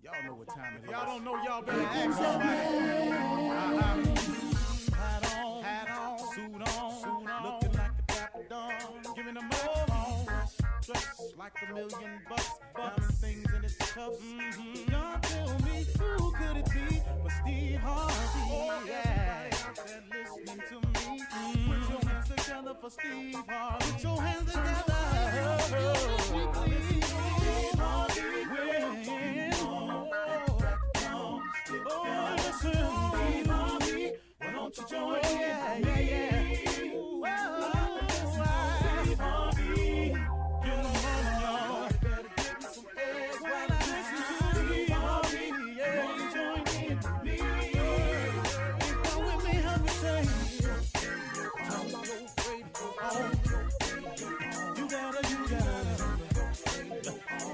Y'all know what time it is. Y'all don't know, y'all better ask somebody. Hat on, suit on, looking like a dapper dawn, giving them all dressed like $1,000,000, diamond things in its cups. Y'all tell me who could it be but Steve Harvey? Oh, yeah. Everybody out there listening to me, put your hands together for Steve Harvey. Put your hands together. Steve Harvey. Oh, listen, Steve Harvey. Why don't you join in? Yeah. Steve Harvey. Get them on, y'all. Better give me some eggs while I listen to Steve Harvey. Yeah, join in with me. Come with me, help me say. Turn your radio on. You gotta.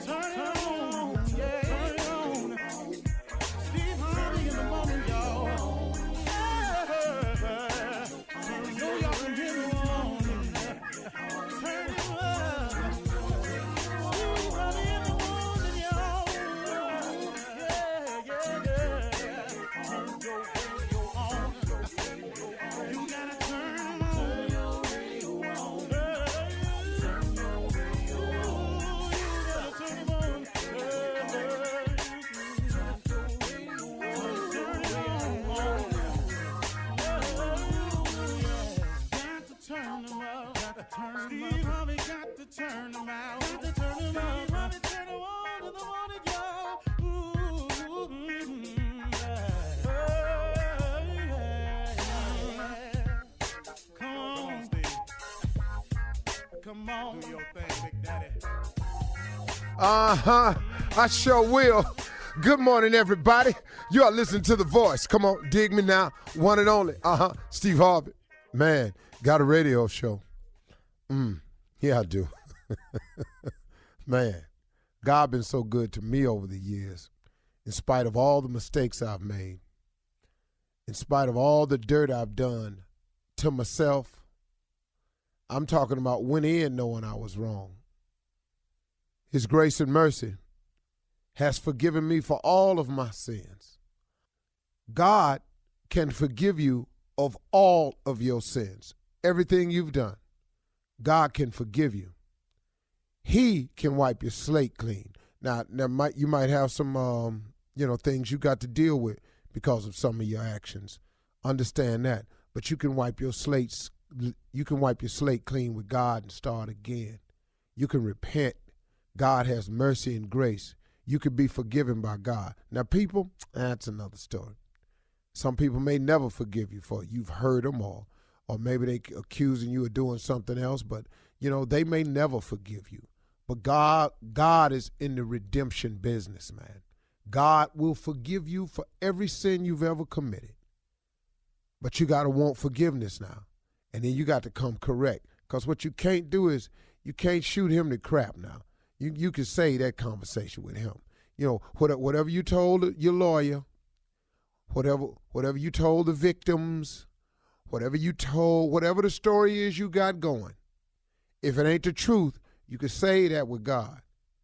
Turn it on. Yeah, turn it on. Steve Harvey in the morning, y'all. I know y'all can hear me on. Turn it up. Steve Harvey in the morning, y'all. Yeah. Turn your radio on. You gotta turn your radio on. Turn your radio on. You gotta turn it on. Steve Harvey got to turn them out. Got to turn them out. Steve Harvey turn them on to the morning, y'all. Come on, Steve. Come on. Do your thing, Big Daddy. I sure will. Good morning, everybody. You are listening to The Voice. Come on, dig me now. One and only. Steve Harvey. Man, got a radio show. Yeah, I do. Man, God been so good to me over the years, in spite of all the mistakes I've made, in spite of all the dirt I've done to myself. I'm talking about went in knowing I was wrong. His grace and mercy has forgiven me for all of my sins. God can forgive you of all of your sins, everything you've done. God can forgive you. He can wipe your slate clean. Now you might have some, things you got to deal with because of some of your actions. Understand that. But you can wipe your slate clean with God and start again. You can repent. God has mercy and grace. You can be forgiven by God. Now, people, that's another story. Some people may never forgive you for it. You've hurt them or maybe they accusing you of doing something else, but, they may never forgive you. But God is in the redemption business, man. God will forgive you for every sin you've ever committed. But you got to want forgiveness now. And then you got to come correct. Because what you can't do is you can't shoot him to crap now. You can say that conversation with him. Whatever you told your lawyer, whatever you told the victims, whatever the story is you got going, if it ain't the truth, you can say that with God.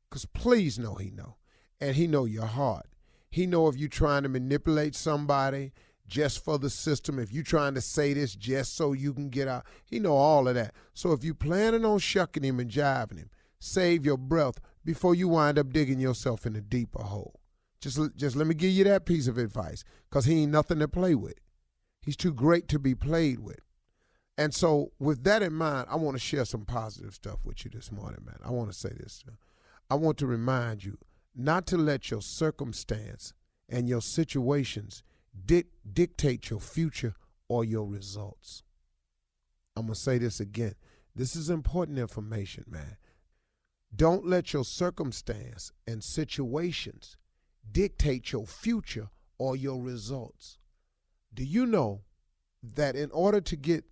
Because please know he know. And he know your heart. He know if you trying to manipulate somebody just for the system, if you trying to say this just so you can get out, he know all of that. So if you planning on shucking him and jiving him, save your breath before you wind up digging yourself in a deeper hole. Just let me give you that piece of advice, because he ain't nothing to play with. He's too great to be played with. And so with that in mind, I want to share some positive stuff with you this morning, man. I want to say this. I want to remind you not to let your circumstance and your situations dictate your future or your results. I'm going to say this again. This is important information, man. Don't let your circumstance and situations dictate your future or your results. Do you know that in order to get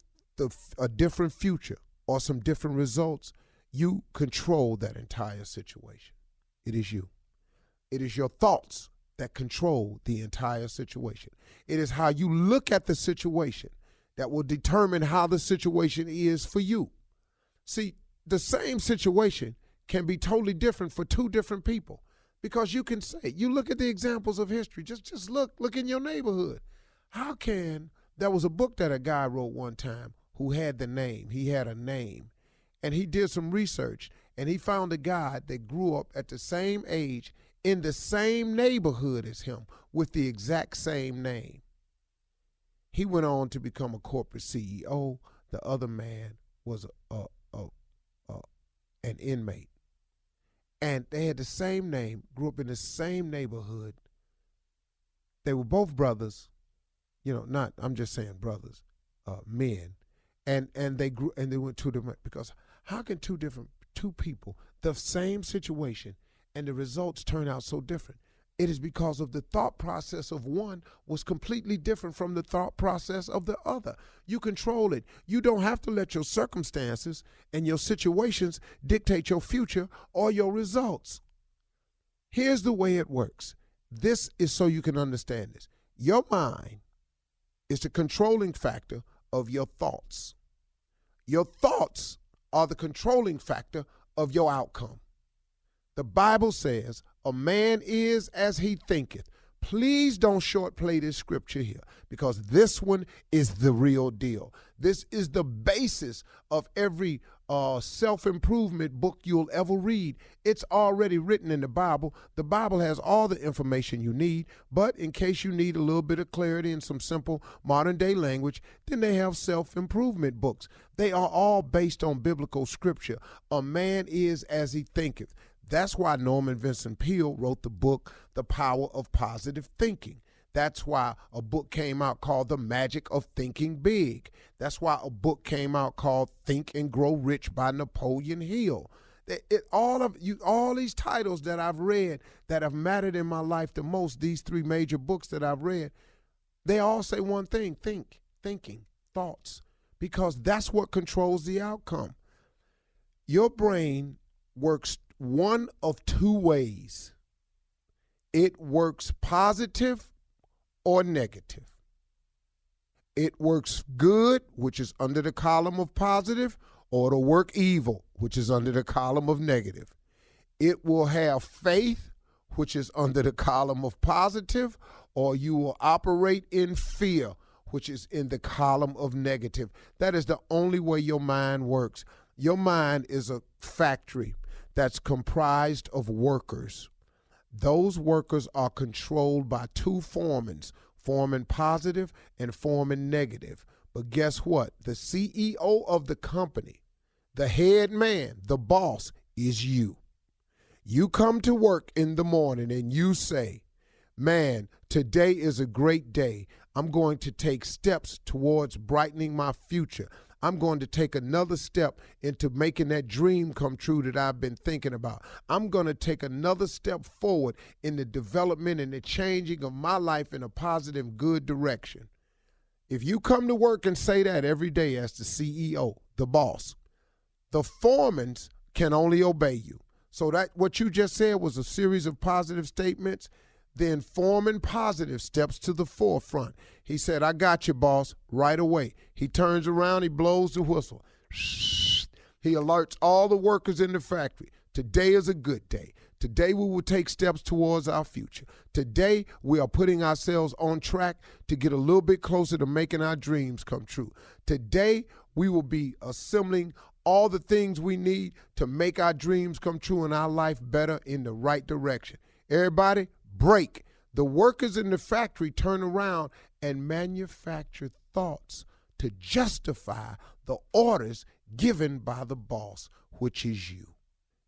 a different future or some different results, you control that entire situation? It is you. It is your thoughts that control the entire situation. It is how you look at the situation that will determine how the situation is for you. See, the same situation can be totally different for two different people. Because you can say, you look at the examples of history, just look in your neighborhood. How can, there was a book that a guy wrote one time who had the name, he had a name, and he did some research, and he found a guy that grew up at the same age in the same neighborhood as him with the exact same name. He went on to become a corporate CEO. The other man was an inmate. And they had the same name, grew up in the same neighborhood. They were both brothers, I'm just saying brothers, men. And they grew, and they went two different, because how can two people, the same situation, and the results turn out so different? It is because of the thought process of one was completely different from the thought process of the other. You control it. You don't have to let your circumstances and your situations dictate your future or your results. Here's the way it works. This is so you can understand this. Your mind is the controlling factor of your thoughts. Your thoughts are the controlling factor of your outcome. The Bible says, a man is as he thinketh. Please don't short play this scripture here, because this one is the real deal. This is the basis of every self-improvement book you'll ever read. It's already written in the Bible. The Bible has all the information you need, but in case you need a little bit of clarity and some simple modern-day language, then they have self-improvement books. They are all based on biblical scripture. A man is as he thinketh. That's why Norman Vincent Peale wrote the book, The Power of Positive Thinking. That's why a book came out called The Magic of Thinking Big. That's why a book came out called Think and Grow Rich by Napoleon Hill. All these titles that I've read that have mattered in my life the most, these three major books that I've read, they all say one thing: thinking, thoughts, because that's what controls the outcome. Your brain works one of two ways. It works positive or negative. It works good, which is under the column of positive, or it'll work evil, which is under the column of negative. It will have faith, which is under the column of positive, or you will operate in fear, which is in the column of negative. That is the only way your mind works. Your mind is a factory that's comprised of workers. Those workers are controlled by two foremans, foreman positive and foreman negative. But guess what? The CEO of the company, the head man, the boss, is you. You come to work in the morning and you say, man, today is a great day. I'm going to take steps towards brightening my future. I'm going to take another step into making that dream come true that I've been thinking about. I'm going to take another step forward in the development and the changing of my life in a positive, good direction. If you come to work and say that every day as the CEO, the boss, the foremen can only obey you. So that what you just said was a series of positive statements. Then foreman positive steps to the forefront. He said, I got you, boss, right away. He turns around, he blows the whistle. He alerts all the workers in the factory. Today is a good day. Today we will take steps towards our future. Today we are putting ourselves on track to get a little bit closer to making our dreams come true. Today we will be assembling all the things we need to make our dreams come true and our life better in the right direction. Everybody, break. The workers in the factory turn around and manufacture thoughts to justify the orders given by the boss, which is you.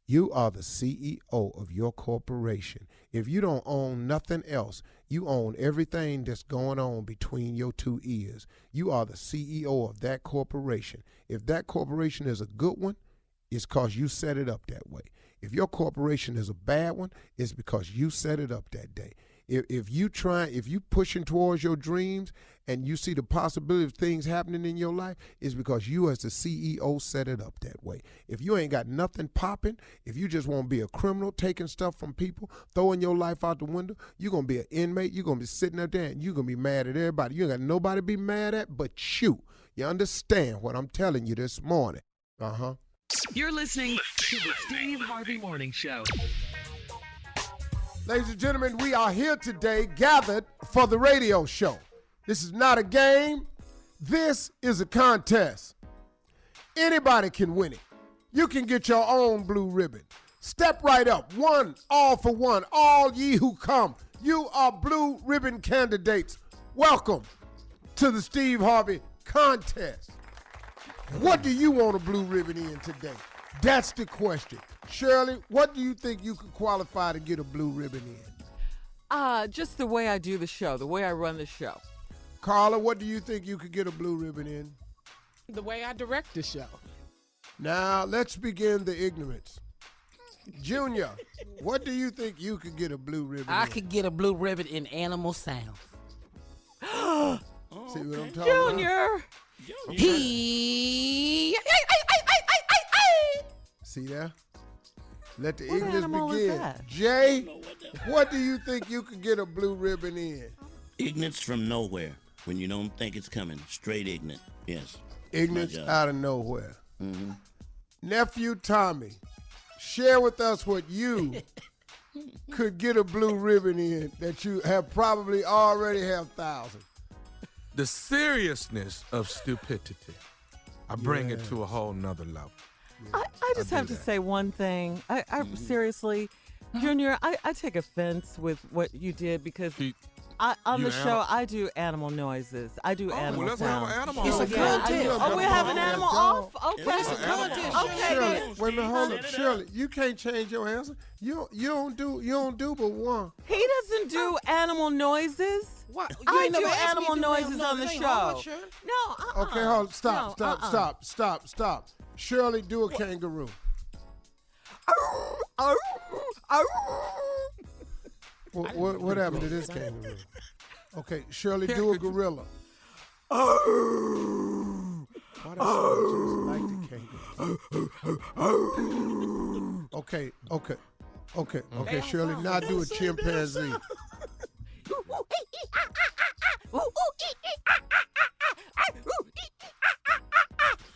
You are the CEO of your corporation. If you don't own nothing else, you own everything that's going on between your two ears. You are the CEO of that corporation. If that corporation is a good one, it's because you set it up that way. If your corporation is a bad one, it's because you set it up that day. If you pushing towards your dreams and you see the possibility of things happening in your life, it's because you as the CEO set it up that way. If you ain't got nothing popping, if you just want to be a criminal, taking stuff from people, throwing your life out the window, you're going to be an inmate, you're going to be sitting up there and you're going to be mad at everybody. You ain't got nobody to be mad at but you. You understand what I'm telling you this morning? You're listening to the Steve Harvey Morning Show. Ladies and gentlemen, we are here today gathered for the radio show. This is not a game. This is a contest. Anybody can win it. You can get your own blue ribbon. Step right up. One, all for one. All ye who come. You are blue ribbon candidates. Welcome to the Steve Harvey contest. What do you want a blue ribbon in today? That's the question. Shirley, what do you think you could qualify to get a blue ribbon in? Just the way I do the show, the way I run the show. Carla, what do you think you could get a blue ribbon in? The way I direct the show. Now, let's begin the ignorance. Junior, what do you think you could get a blue ribbon in? I could get a blue ribbon in animal sounds. See what I'm talking Junior! about? See there? Let the What ignorance animal is begin. that? Jay, what do you think you could get a blue ribbon in? Ignorance from nowhere. When you don't think it's coming. Straight ignorant. Yes. Ignorance out of nowhere. Mm-hmm. Nephew Tommy, share with us what you could get a blue ribbon in that you have probably already have thousands. The seriousness of stupidity. I bring it to a whole nother level. I just have to say one thing. I seriously, Junior, I take offense with what you did because on the show I do animal noises. I do animal let's sounds. have an animal. It's a contest. Oh, we have an animal off? Okay. It's a contest. Okay, Shirley, then. wait a minute, hold up. Shirley, you can't change your answer. You don't do but one. He doesn't do animal noises. What? You I ain't do never asked me animal to do noises on the Ain't show. hard, Shirley. No, Okay, hold. Stop. No, Stop. Shirley, do a kangaroo. What happened to this kangaroo? Okay, Shirley, do a gorilla. Why does she just like the kangaroo? Okay, Shirley, now do a chimpanzee.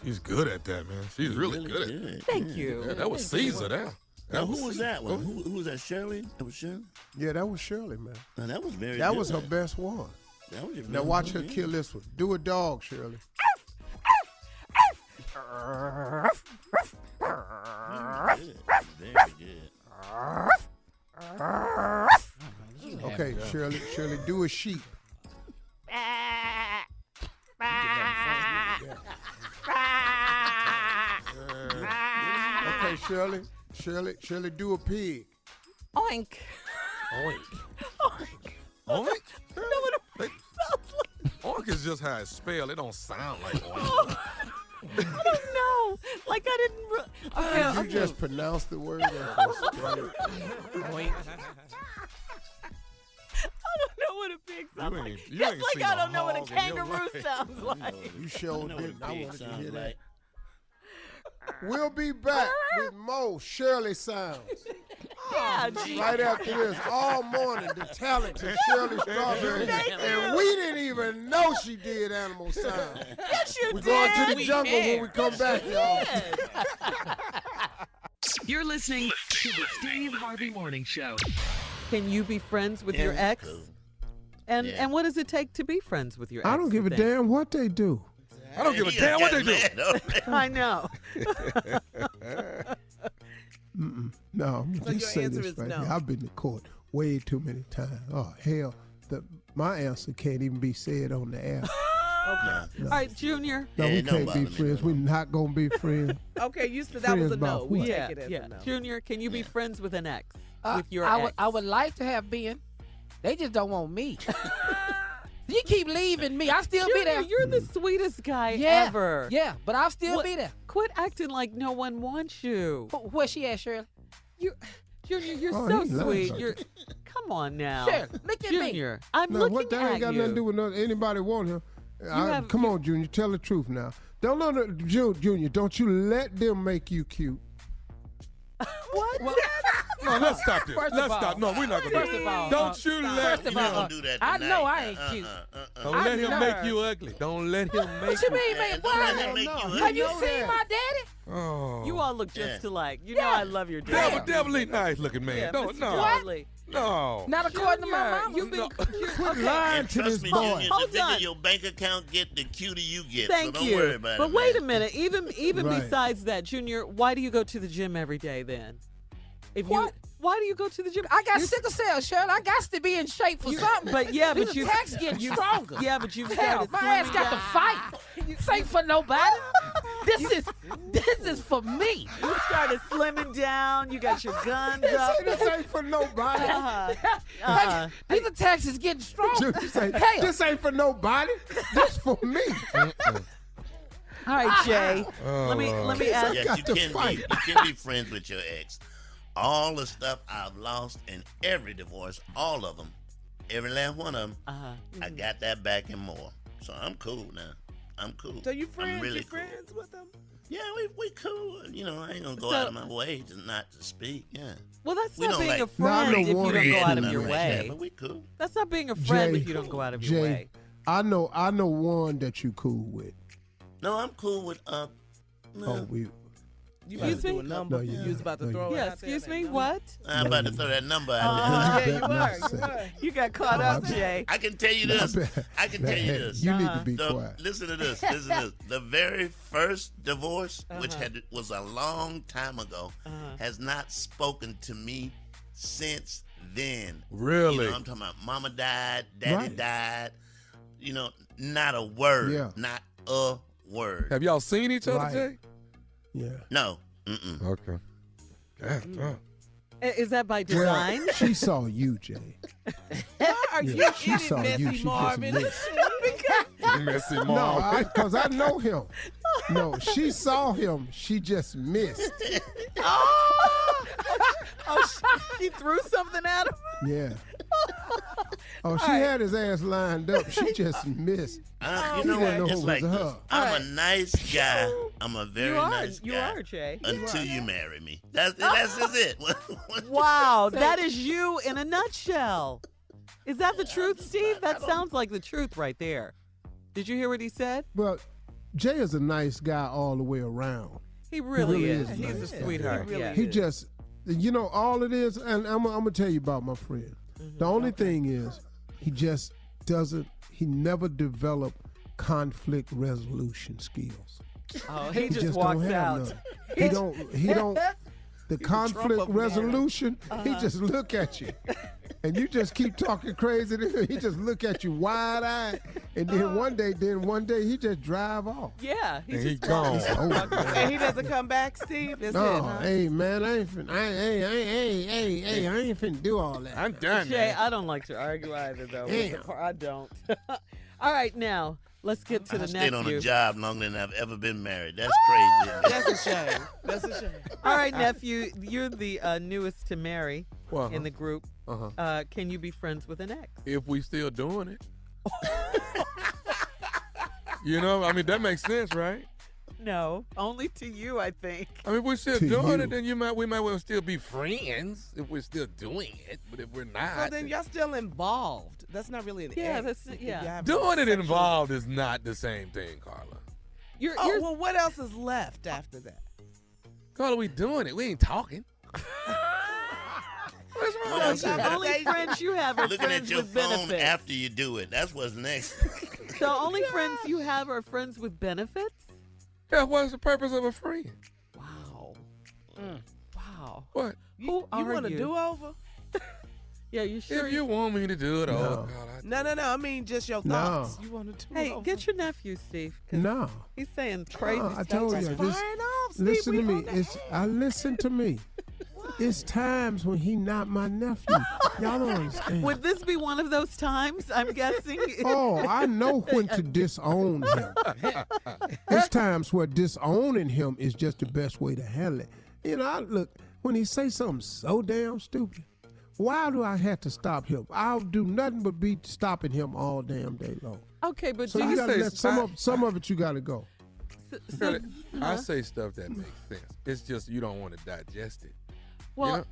She's good at that, man. She's really good at it. Thank you. Yeah, that was Caesar there. Now, who was that one? Who was that? Shirley? That was Shirley? Yeah, that was Shirley, man. Now, that was very That good. was her best one. That was your Now watch her kill this one. Do a dog, Shirley. Very good. Okay, Shirley, do a sheep. Okay, Shirley, do a pig. Oink. Oink? You know what it sounds like? Oink is just how it's spelled. It don't sound like oink. I don't know. Like I didn't. Did you just pronounce the word? Oink. I don't know what a pig sounds You like. ain't- you Just ain't like seen I a don't know what a hog in your kangaroo life. sounds like. You sure I know what didn't. a I pig wanted to sounds hear that. like. We'll be back with more Shirley sounds. Yeah, gee. Right after this, all morning, the talented Shirley Strawberry. And we didn't even know she did animal sounds. Yes, you We're did. going to the jungle when we come back, y'all. You're listening to the Steve Harvey Morning Show. Can you be friends with your ex? And Yeah. and what does it take to be friends with your ex? I don't give a you think? damn what they do. I don't give a damn what they do. I know. No, I'm So just your say answer this is right no. here. I've been to court way too many times. Oh, hell. My answer can't even be said on the air. All right, Junior. No, Yeah, we don't can't bother be me, friends. no. We're not going to be friends. Okay, you said that was a Friends no. about We what? take it as a no. Junior, can you be friends with an ex? With your I ex? would like to have been. They just don't want me. You keep leaving me. I'll still be Junior, there. you're the sweetest guy Yeah, ever. yeah, but I'll still What- be there. Quit acting like no one wants you. Where she at, Shirley? Junior, you're Oh, so he loves sweet. her. You're. Come on now. Shirley, look at me. Junior, I'm No, looking what that at ain't got you. nothing to do with nothing. Anybody want him. have- Come on, Junior, tell the truth now. Don't know Junior, don't you let them make you cute. What? No, let's stop this. First of Let's all- stop. No, we're not gonna First do of that. all, Don't you let first of You all, don't do that I tonight. know I ain't cute. Don't I let him know. make you ugly. Don't let him make What you mean, Yeah, man? don't let What? him make you Have Have you know seen that. my daddy? Oh. You all look just Yeah. alike. You know I love your dad. Devilly nice looking man. Yeah, Don't, Mr. no. Donnelly. No. Not according to my Junior, mama. You've been okay. Lying And to trust this me, boy. Junior, the Hold bigger on. your bank account get, the cuter you get. Thank so don't you. worry about But it, wait man. a minute. Even Right. besides that, Junior, why do you go to the gym every day then? Why do you go to the gym? I got sickle cell, Shirley. I got to be in shape for something. But yeah, but These you attacks getting stronger. Yeah, but you've Hell, started my ass slimming got down. to fight. This ain't for nobody. This is for me. You started slimming down. You got your guns up. This ain't for nobody. Uh-huh. These attacks is getting stronger. Hey, This ain't for nobody. This for me. All right, Jay. Let me ask. Yes, got you to can fight. be friends with your ex. All the stuff I've lost in every divorce, all of them, every last one of them, I got that back and more. So I'm cool now. I'm cool. So you I'm friends? really You friends with them? Yeah, we cool. You know, I ain't gonna go So- out of my way to not to speak. Yeah. Well, that's We not don't being like- a friend No, I if know you one don't go is out of cool your like way. But we cool. That's not being a friend Jay, if you don't go out of your way. I know one that you cool with. No, I'm cool with Oh, we. You about to Excuse do a me? number. No, you You was about to don't. throw it Yeah, out there, excuse that me. number. What? I'm about to throw that number out Yeah, You you better were. not You say. were. You got caught up, Jay. there. I can tell you this. I can tell you this. You need to be The- quiet. listen to this. Listen to this. The very first divorce, which was a long time ago, has not spoken to me since then. Really? You know, I'm talking about mama died, daddy Right. died. You know, not a word. Yeah. Not a word. Have y'all seen each other, Right. Jay? Yeah. No. Mm-mm. Okay. God, Is that by design? She saw you, Jay. Are Yeah, you she kidding, saw you. Messy She just Marvin? missed. Messy No, Marvin. because I know him. No, she saw him. She just missed. She threw something at him? Yeah. Oh, she had his ass lined up. She just missed. You He know didn't know what? it It's was like this. her. I'm a nice guy. I'm a very You are. nice guy. You are, Jay. Until you marry me. That's just it. Wow, that is you in a nutshell. Is that the truth, Steve? That sounds like the truth right there. Did you hear what he said? Well, Jay is a nice guy all the way around. He really, really is. is He's nice. a sweetheart. He really yeah. He just, you know, all it is, and I'm going to tell you about my friend. The only thing is, he never developed conflict resolution skills. Oh, he He just don't walks have out. none. He don't, the conflict of marriage. resolution, he just look at you. And you just keep talking crazy to him. He just look at you wide-eyed. And then one day, he just drive off. Yeah, And he just gone. It's over. And he doesn't come back, Steve? That's it, No, huh? hey man, I ain't finna do all that. I'm done. Jay, I don't like to argue either, though. I don't. All right, now let's get to I the stayed nephew. on a job longer than I've ever been married. That's crazy. That's a shame. That's a shame. All right, nephew, you're the newest to marry Uh-huh. in the group. Uh-huh. Can you be friends with an ex? If we still doing it. You know, I mean, that makes sense, right? No, only to you, I think. I mean, if we're still To doing you. it, then we might well still be friends if we're still doing it. But if we're not, So then y'all still involved. That's not really an Yeah, ex. that's- If yeah. you have doing it sexual- involved is not the same thing, Carla. You're Oh, well, what else is left after that? Carla, we doing it. We ain't talking. What's wrong Well, with the you? only friends you have are Looking friends at your with phone benefits. after you do it. That's what's next. The only friends you have are friends with benefits? Yeah, what's the purpose of a friend? Wow. Wow. What? Who You are want a you? do-over? Yeah, you sure? If you want me to do it, No. oh God, No. I mean, just your No. thoughts. You want a do-over? Hey, get your nephew, Steve. 'cause No. He's saying crazy I stuff. told right you, now. just Firing off, Steve. listen We to me. on the Listen to me. It's times when he not my nephew. Y'all don't understand. Would this be one of those times, I'm guessing? Oh, I know when to disown him. It's times where disowning him is just the best way to handle it. You know, look, when he say something so damn stupid, why do I have to stop him? I'll do nothing but be stopping him all damn day long. Okay, but So do you you gotta say let some of it you gotta go. Shirley, I say stuff that makes sense. It's just you don't want to digest it. Well, know?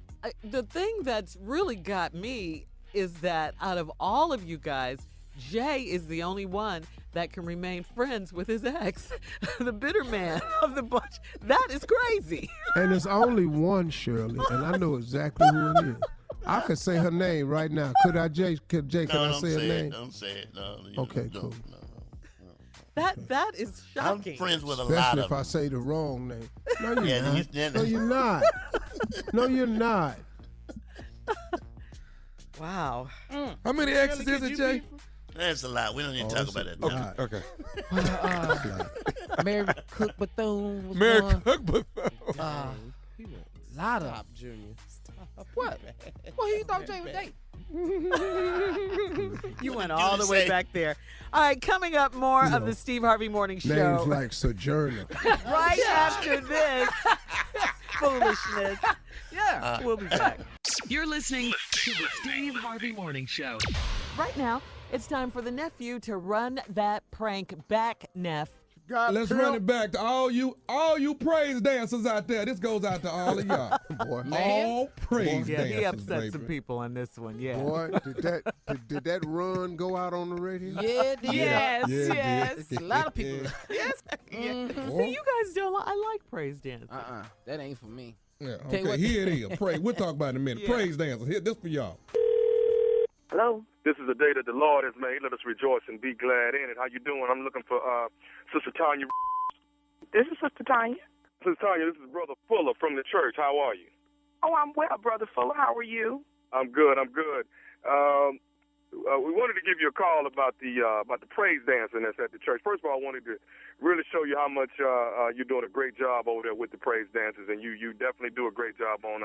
the thing that's really got me is that out of all of you guys, Jay is the only one that can remain friends with his ex, the bitter man of the bunch. That is crazy. And there's only one Shirley, and I know exactly who it is. I could say her name right now. Could I, Jay? Can I say her name? Don't say it. No. Okay, cool. That is shocking. I'm friends with a lot Especially of if I say the wrong name. No, you're Yeah, not. then No, you're not. No, you're not. Wow. How many exes is it, Jay? That's a lot. We don't need to talk about that now. Okay. Mary Cook Bethune was Mary one. Cook Bethune. Lot of Stop, Junior. Stop. what? Well, he thought Jay was dating. You went all the way back there. All right, coming up, more of the Steve Harvey Morning Show. Names like Sojourner. Right after this foolishness. Yeah. We'll be back. You're listening to the Steve Harvey Morning Show. Right now, it's time for the nephew to run that prank back, Neff. Let's run it back to all you praise dancers out there. This goes out to all of y'all. Boy, All praise Yeah, dancers, he upset baby. some people on this one, yeah. boy, did that run go out on the radio? Yeah, it did. Yes, Yeah, yes. A lot of people. Yes. Mhm. See, you guys don't. I like praise dancing. That ain't for me. Yeah, Tell you okay, what- here it is. Praise. We'll talk about it in a minute. Yeah. Praise dancers. Here, this for y'all. Hello. This is the day that the Lord has made. Let us rejoice and be glad in it. How you doing? I'm looking for Sister Tanya. This is Sister Tanya. Sister Tanya, this is Brother Fuller from the church. How are you? Oh, I'm well, Brother Fuller. How are you? I'm good. We wanted to give you a call about the praise dancing that's at the church. First of all, I wanted to really show you how much you're doing a great job over there with the praise dancers, and you definitely do a great job on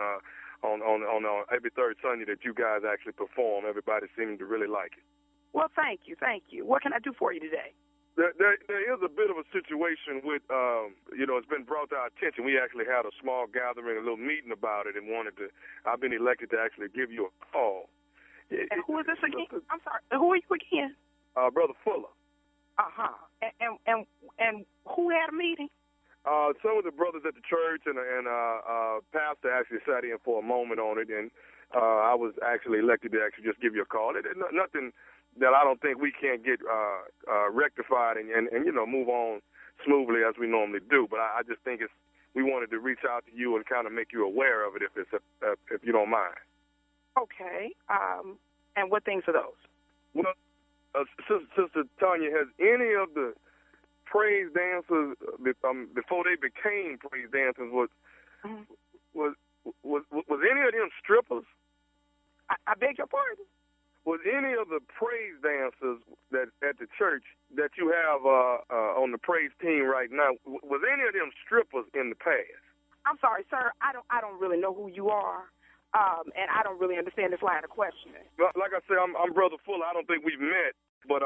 every third Sunday that you guys actually perform. Everybody seems to really like it. Well, thank you. What can I do for you today? There is a bit of a situation with, it's been brought to our attention. We actually had a small gathering, a little meeting about it, and I've been elected to actually give you a call. And who is this again? I'm sorry. Who are you again? Brother Fuller. Uh-huh. And who had a meeting? Some of the brothers at the church and pastor actually sat in for a moment on it, and I was actually elected to actually just give you a call. Nothing that I don't think we can't get rectified and move on smoothly as we normally do. But I just think we wanted to reach out to you and kind of make you aware of it if you don't mind. Okay. And what things are those? Well, Sister Tanya, has any of the praise dancers before they became praise dancers was any of them strippers? I beg your pardon? Was any of the praise dancers that at the church that you have on the praise team right now, was any of them strippers in the past? I'm sorry, sir. I don't really know who you are. And I don't really understand this line of questioning. Like I said, I'm Brother Fuller. I don't think we've met, but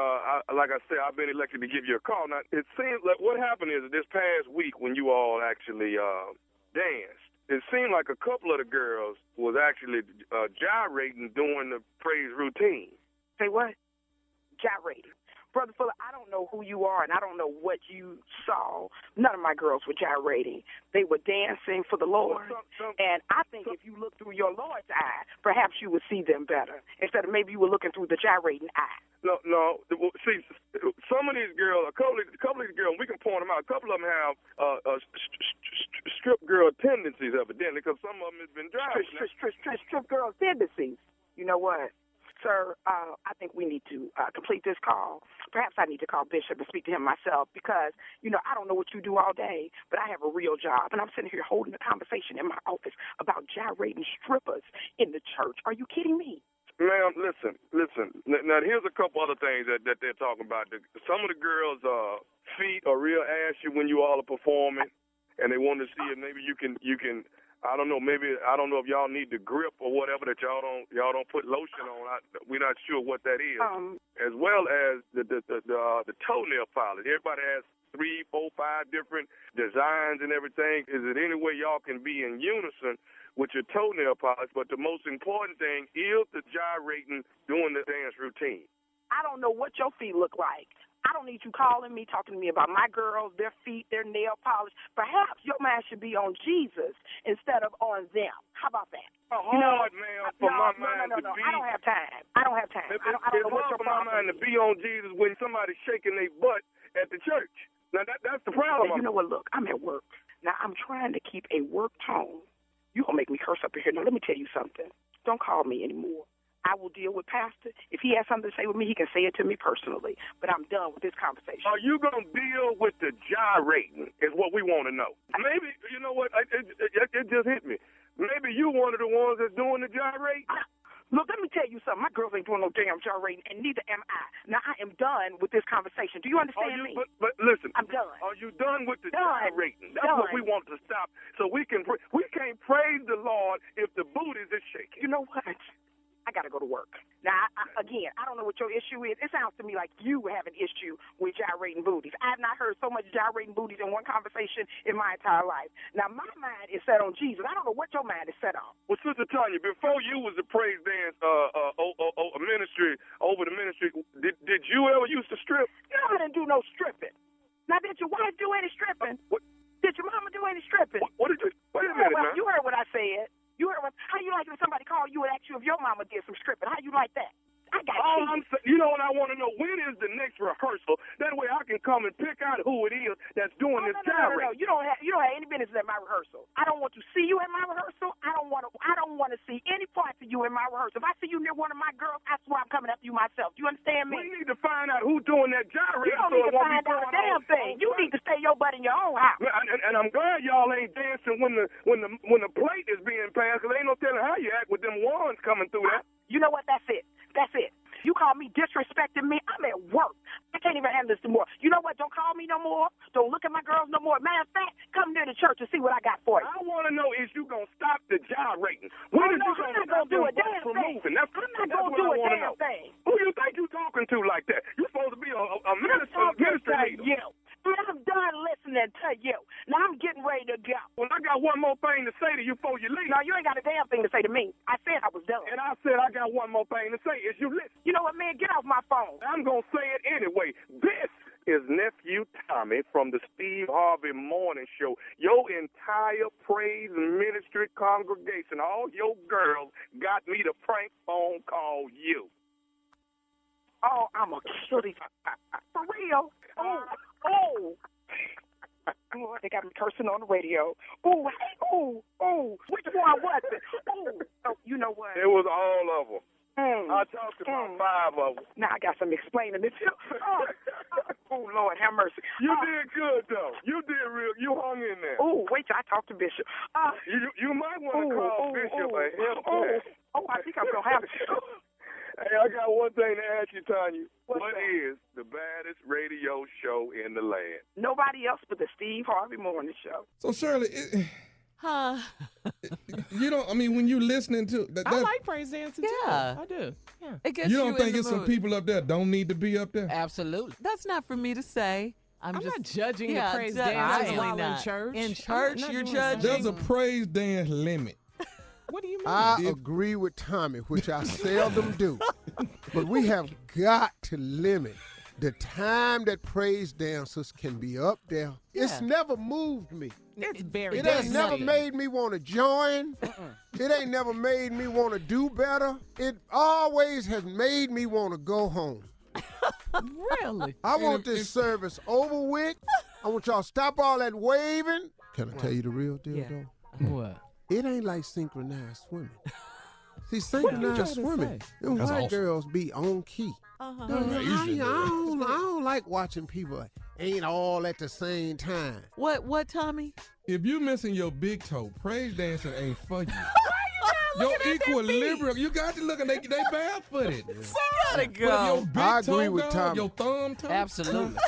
like I said, I've been elected to give you a call. Now, it seems like what happened is this past week when you all actually danced, it seemed like a couple of the girls was actually gyrating during the praise routine. Say what? Gyrating. Brother Fuller, I don't know who you are, and I don't know what you saw. None of my girls were gyrating. They were dancing for the Lord. And I think if you look through your Lord's eye, perhaps you would see them better, instead of maybe you were looking through the gyrating eye. No. See, some of these girls, a couple of these girls, we can point them out. A couple of them have strip girl tendencies, evidently, because some of them has been driving. Strip girl tendencies. You know what? Sir, I think we need to complete this call. Perhaps I need to call Bishop and speak to him myself because, I don't know what you do all day, but I have a real job. And I'm sitting here holding a conversation in my office about gyrating strippers in the church. Are you kidding me? Ma'am, listen. Now, here's a couple other things that they're talking about. Some of the girls' feet are real ashy when you all are performing, and they want to see if maybe you can. I don't know. Maybe I don't know if y'all need the grip or whatever that y'all don't put lotion on. We're not sure what that is. As well as the toenail polish. Everybody has 3, 4, 5 different designs and everything. Is it any way y'all can be in unison with your toenail polish? But the most important thing is the gyrating during the dance routine. I don't know what your feet look like. I don't need you calling me, talking to me about my girls, their feet, their nail polish. Perhaps your mind should be on Jesus instead of on them. How about that? Hard, man, for my mind to be. I don't have time. I don't have time. I don't know what your for my mind to be on Jesus when somebody's shaking their butt at the church. Now, that's the problem. You know what? Look, I'm at work. Now, I'm trying to keep a work tone. You're going to make me curse up in here. Now, let me tell you something. Don't call me anymore. I will deal with Pastor. If he has something to say with me, he can say it to me personally. But I'm done with this conversation. Are you going to deal with the gyrating is what we want to know. Maybe, you know what, it just hit me. Maybe you one of the ones that's doing the gyrating. Look, let me tell you something. My girls ain't doing no damn gyrating, and neither am I. Now, I am done with this conversation. Do you understand me? But listen. I'm done. Are you done with the gyrating? That's what we want to stop. So we can't praise the Lord if the booties is shaking. You know what? I got to go to work. Now, again, I don't know what your issue is. It sounds to me like you have an issue with gyrating booties. I have not heard so much gyrating booties in one conversation in my entire life. Now, my mind is set on Jesus. I don't know what your mind is set on. Well, Sister Tanya, before you was the praise dance ministry, over the ministry, did you ever used to strip? You know, I didn't do no stripping. Now, did your wife do any stripping? Did your mama do any stripping? What did you? Wait a minute, man. You heard what I said. You heard how you like it if somebody called you and asked you if your mama did some stripping? How you like that? I got you know what I want to know? When is the next rehearsal? That way I can come and pick out who it is that's doing this gyrating. No. You don't have any business at my rehearsal. I don't want to see you at my rehearsal. I don't want to see any parts of you in my rehearsal. If I see you near one of my girls, I swear I'm coming after you myself. Do you understand me? We need to find out who's doing that gyrating. You don't need to find out a damn thing. You need to stay your butt in your own house. And I'm glad y'all ain't dancing when the plate is being passed, because ain't no telling how you act with them wands coming through that. You know what? That's it. You call me disrespecting me. I'm at work. I can't even handle this anymore. You know what? Don't call me no more. Don't look at my girls no more. Matter of fact, come near the church and see what I got for you. I want to know is you going to stop the gyrating? When is you going to stop them butts from moving? That's what I want to know. Who you think you talking to like that? You're supposed to be a minister leader. I'm done listening to you. Now I'm getting ready to go. Well, I got one more thing to say to you before you leave. No, you ain't got a damn thing to say to me. I said I was done. And I said I got one more thing to say. Is you listen? You know what, man? Get off my phone. I'm going to say it anyway. This is Nephew Tommy from the Steve Harvey Morning Show. Your entire praise ministry congregation, all your girls, got me to prank phone call you. Oh, I'm a cutie. For real? Oh. Oh, they got me cursing on the radio. Oh, which one was it? Oh, you know what? It was all of them. I talked to about 5 of them. Now I got some explaining to do. Oh, Lord, have mercy. You did good, though. You did real. You hung in there. Oh, wait till I talk to Bishop. You might want to call Bishop a help. I think I'm going to have it. Hey, I got one thing to ask you, Tanya. What that? is the baddest radio show in the land? Nobody else but the Steve Harvey Morning Show. So, Shirley, you don't, I mean, when you listening to that, I like praise dancing too. Yeah. I do. Yeah. It gets you don't in think the it's some mood. people up there don't need to be up there? Absolutely. That's not for me to say. I'm just not judging the praise definitely dance while not. in church. In church, you're judging. There's a praise dance limit. What do you mean? I agree with Tommy, which I seldom do. But we have got to limit the time that praise dancers can be up there. Yeah. It's never moved me. It's very It ain't never made me want to join. It ain't never made me want to do better. It always has made me want to go home. Really? I want this service over with. I want y'all to stop all that waving. Can I tell you the real deal, though? What? It ain't like synchronized swimming. See, synchronized swimming, them white girls be on key. Uh-huh. I don't like watching people ain't all at the same time. What, Tommy? If you missing your big toe, praise dancing ain't for you. Your equilibrium, you got to look at they barefooted. So gotta go. But if your big I toe agree with gone, Tommy. your thumb toe. Absolutely.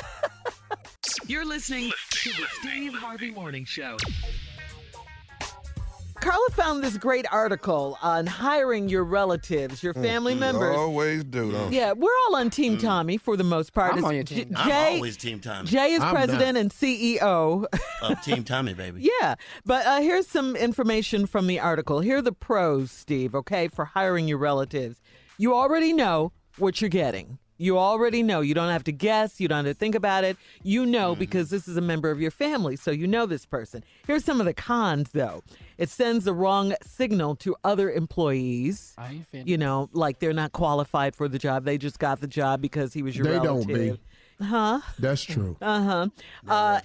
You're listening to the Steve Harvey Morning Show. Carla found this great article on hiring your relatives, your family members. Always do, don't Yeah, we're all on Team Tommy for the most part. I'm on your team. I'm always Team Tommy. Jay is president and CEO. Of Team Tommy, baby. Yeah, but here's some information from the article. Here are the pros, Steve, okay, for hiring your relatives. You already know what you're getting. You already know. You don't have to guess. You don't have to think about it. You know because this is a member of your family, so you know this person. Here's some of the cons, though. It sends the wrong signal to other employees. You know, like they're not qualified for the job. They just got the job because he was your relative. They don't be. Huh? That's true.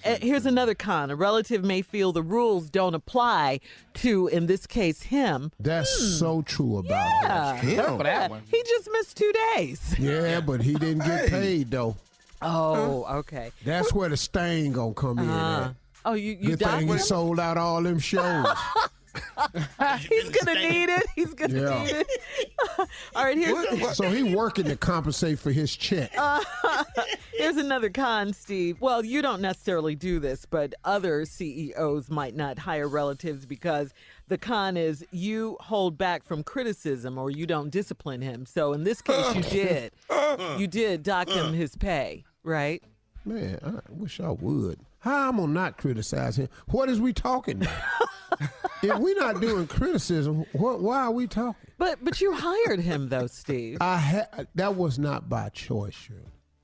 Here's another con. A relative may feel the rules don't apply to, in this case, him. That's so true about him. For that one. He just missed 2 days. Yeah, but he didn't get paid, though. Oh, okay. That's where the stain gonna come in at. Oh, you Good thing he sold out all them shows. He's gonna need it. He's gonna need it. All right, here's so he working to compensate for his check. here's another con, Steve. Well, you don't necessarily do this, but other CEOs might not hire relatives because the con is you hold back from criticism or you don't discipline him. So in this case, you did. You did dock him his pay, right? Man, I wish I would. How I'm gonna not criticize him? What is we talking about? If we're not doing criticism, why are we talking? But you hired him though, Steve. That was not by choice, Shirley.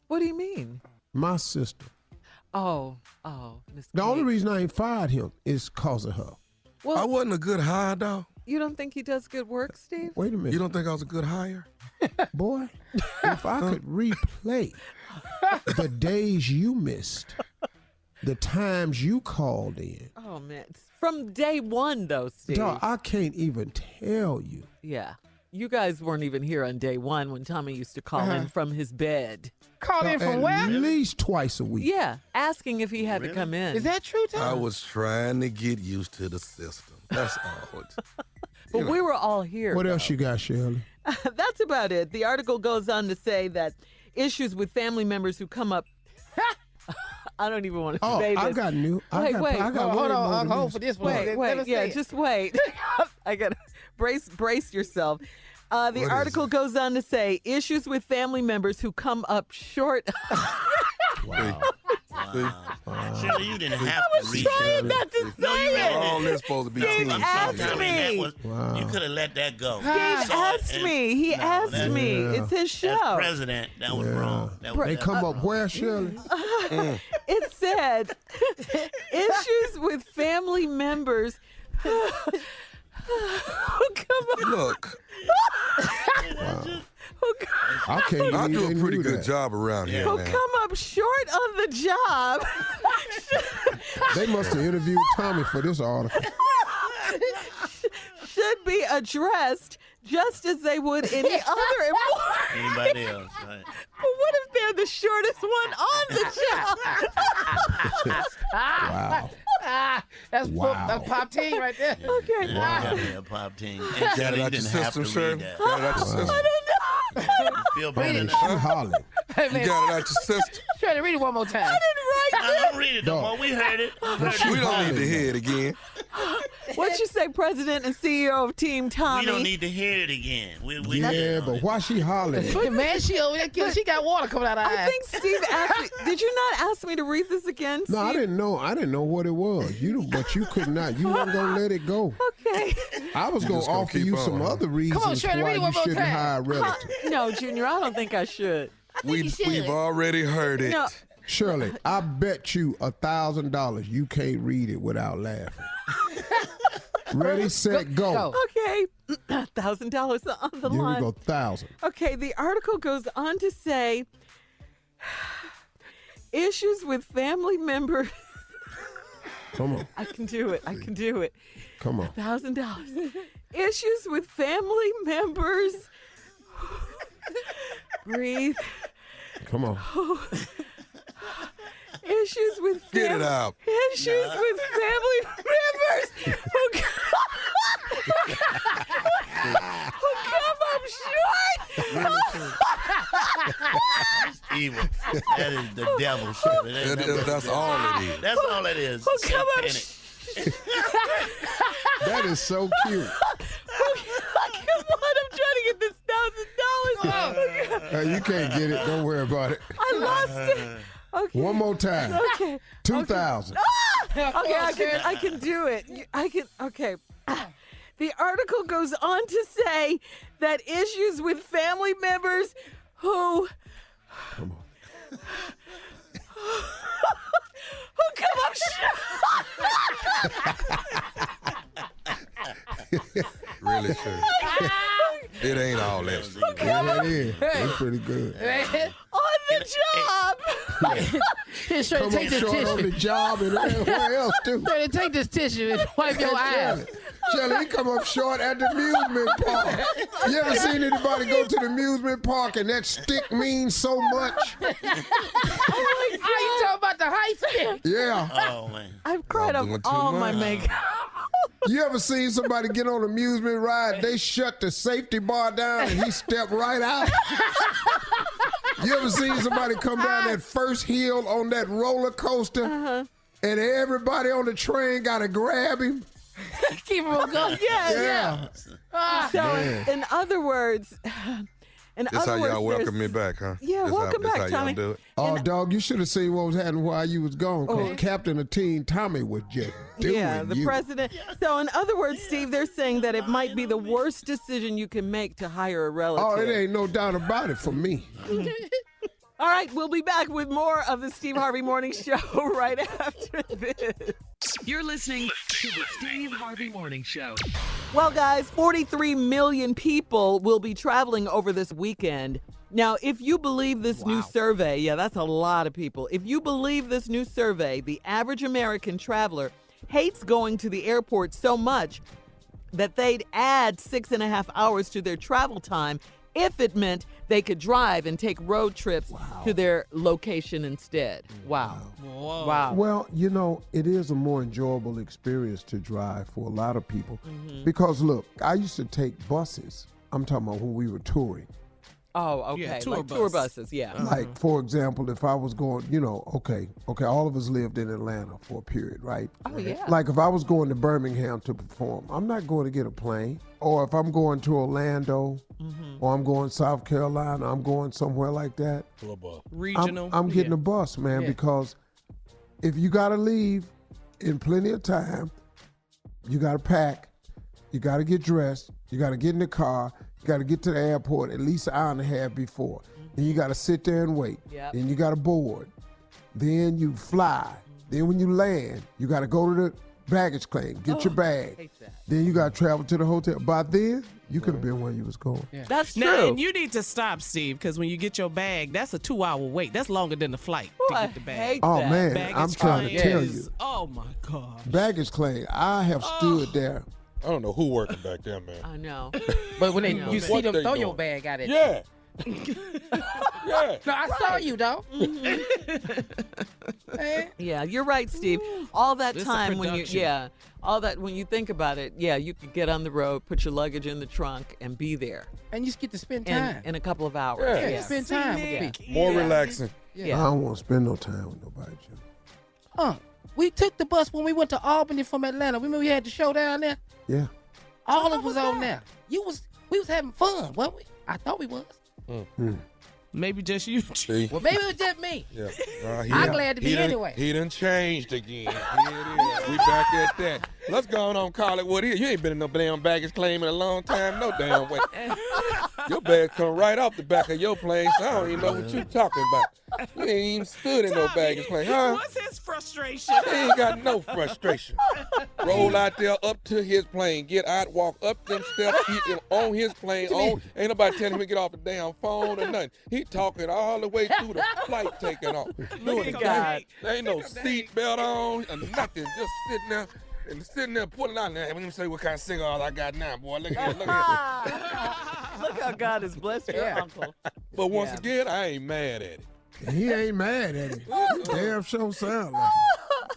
What do you mean? My sister. Oh, Miss The only reason I ain't fired him is because of her. Well, I wasn't a good hire, though. You don't think he does good work, Steve? Wait a minute. You don't think I was a good hire? Boy, if I could replay the days you missed, the times you called in. Oh, man. From day one, though, Steve. Dog, I can't even tell you. Yeah. You guys weren't even here on day one when Tommy used to call in from his bed. Call in from where? At least twice a week. Yeah, asking if he had to come in. Is that true, Tom? I was trying to get used to the system. That's all. But we were all here. What else you got, Shirley? That's about it. The article goes on to say that issues with family members who come up. I don't even want to say this. I got new. Wait. Hold on. Hold for this one. Wait. Yeah, just wait. I got to brace yourself. The article goes on to say issues with family members who come up short. Wow. Shirley, you didn't have I to was read trying not to say it. All this supposed to be Steve team. asked me. You could have let that go. Steve asked me. He asked me. It's his show. As president, that was wrong. They come up where, Shirley? It said issues with family members who come up. Look, I can't. I do a pretty do good that. job around here Who now. come up short on the job. They must have interviewed Tommy for this article. Should be addressed just as they would any other employee. Anybody else, right? But what if they're the shortest one on the job? Wow. That's Pop Team right there. Okay. Yeah, Pop Team. And Got it Shirley, out you your didn't have system, to Shirley? read that. Got it out your system? I don't know. Feel better She hollering. Hey, You man, got it out your system? try to read it one more time. I didn't write Don't read it no more. We heard it. We don't need to hear it again. it. What you say, President and CEO of Team Tommy? We don't need to hear it again. Yeah, but why she hollering? But man, she over there, she got water coming out of her I eyes. think Steve asked me. Did you not ask me to read this again, Steve? No, I didn't know. I didn't know what it was. But you could not. You weren't gonna let it go. Okay. I was gonna just gonna offer keep you on, some huh? other reasons Shirley, why read it you one more shouldn't time. hire relatives. No, Junior, I don't think I should. We've already heard it. No. Shirley, I bet you $1,000 you can't read it without laughing. Ready, set, go. Okay. $1,000 on the Here line. we go, 1,000. Okay, the article goes on to say issues with family members. Come on, I can do it. come on. $1,000. Issues with family members. Breathe. Come on. Issues with Get it out. Issues with family members who come up short. It's evil. That is the devil, Shirley. That's all it is. That's all it is. Who come up Satanic. That is so cute. Come on, I'm trying to get this $1,000. You can't get it. Don't worry about it. I lost it. Okay. One more time. Okay. 2,000. Okay, I can do it. Okay. The article goes on to say that issues with family members who Come on. Who come up short? Really sure. It ain't all that. Yeah, it is. It's pretty good. On the job. Here, Shirley, Come take on this short tissue. on the job and everywhere else, too. Shirley, take this tissue and wipe your eyes. Shirley, he come up short at the amusement park. You ever seen anybody go to the amusement park and that stick means so much? Oh, you talking about the high stick? Yeah. Oh, man. I've cried Y'all up doing too all my much. makeup. You ever seen somebody get on an amusement ride, they shut the safety bar down and he stepped right out? You ever seen somebody come down that first hill on that roller coaster and everybody on the train got to grab him? Keep him going. Yeah. So, in other words, That's how y'all welcome me back, huh? Yeah, That's welcome how, back, that's how Tommy. y'all do it. Oh, dog, you should have seen what was happening while you was gone. Because Captain of Teen Tommy was just doing the you. president. So, in other words, Steve, they're saying that it might be the worst decision you can make to hire a relative. Oh, it ain't no doubt about it for me. All right, we'll be back with more of the Steve Harvey Morning Show right after this. You're listening to the Steve Harvey Morning Show. Well, guys, 43 million people will be traveling over this weekend. Now, if you believe this new survey, that's a lot of people. If you believe this new survey, the average American traveler hates going to the airport so much that they'd add 6.5 hours to their travel time if it meant they could drive and take road trips to their location instead. Wow. Well, you know, it is a more enjoyable experience to drive for a lot of people. Because, look, I used to take buses. I'm talking about when we were touring. Oh, okay. Yeah, tour buses, yeah. Like, for example, if I was going, okay, all of us lived in Atlanta for a period, right? Oh, yeah. Like, if I was going to Birmingham to perform, I'm not going to get a plane. Or if I'm going to Orlando, or I'm going South Carolina, I'm going somewhere like that. Regional. I'm getting a bus, man, because if you got to leave in plenty of time, you got to pack, you got to get dressed, you got to get in the car, you got to get to the airport at least an hour and a half before. Then you got to sit there and wait. Yep. Then you got to board. Then you fly. Then when you land, you got to go to the baggage claim, get your bag. Hate that. Then you got to travel to the hotel. By then, you could have been where you was going. That's true. Now, and you need to stop, Steve, because when you get your bag, that's a 2-hour wait. That's longer than the flight to I get the bag. hate Oh, that. man, Baggage I'm trying to claim tell is- you. Oh, my God. Baggage claim, I have stood there. I don't know who working back there, man. I know. But when No. you see What them they throw your doing? bag out at Yeah. Yeah. No, I saw you, though. Yeah, you're right, Steve. All that This a time when you, production. all that when you think about it, you could get on the road, put your luggage in the trunk, and be there And you just get to spend in, time. in a couple of hours. Yeah. Yeah, spend time with Yeah. people. More relaxing. I don't want to spend no time with nobody, Jim. We took the bus when we went to Albany from Atlanta. Remember we had the show down there? Yeah. All of us on there. We was having fun, wasn't we? I thought we was. Maybe just you. See? Well, maybe it was just me. Yeah. I'm glad to be done- anyway. He done changed again. Here it is. We back at that. Let's go on and call it what it is. You ain't been in no damn baggage claim in a long time, no damn way. Your bag come right off the back of your plane, so I don't even know what you talking about. You ain't even stood in no baggage claim, huh? What's his frustration? He ain't got no frustration. Roll out there up to his plane, get out, walk up them steps, he on his plane. Ain't nobody telling him to get off the damn phone or nothing. He talking all the way through the flight taking off. Doing at the God. thing. There ain't no seat belt on or nothing. Just sitting there pulling out. Let me see what kind of cigars I got now, boy. Look at here. Look how God has blessed your uncle. But once again, I ain't mad at it. He ain't mad at it. Damn sure sound like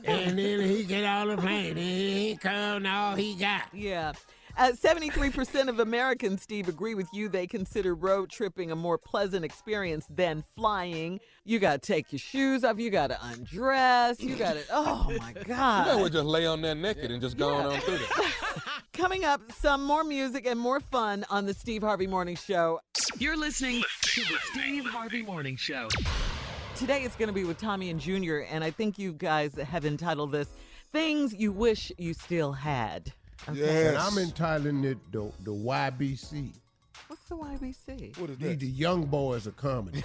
it. And then he get on the plane. He come all he got. Yeah. 73% of Americans, Steve, agree with you. They consider road tripping a more pleasant experience than flying. You got to take your shoes off. You got to undress. You got to, oh my God. You know, we just lay on there naked and just going on through that. Coming up, some more music and more fun on the Steve Harvey Morning Show. You're listening to the Steve Harvey Morning Show. Today it's going to be with Tommy and Junior, and I think you guys have entitled this, Things You Wish You Still Had. And I'm entitling it the YBC. What's the YBC? What is These that? the young boys of comedy.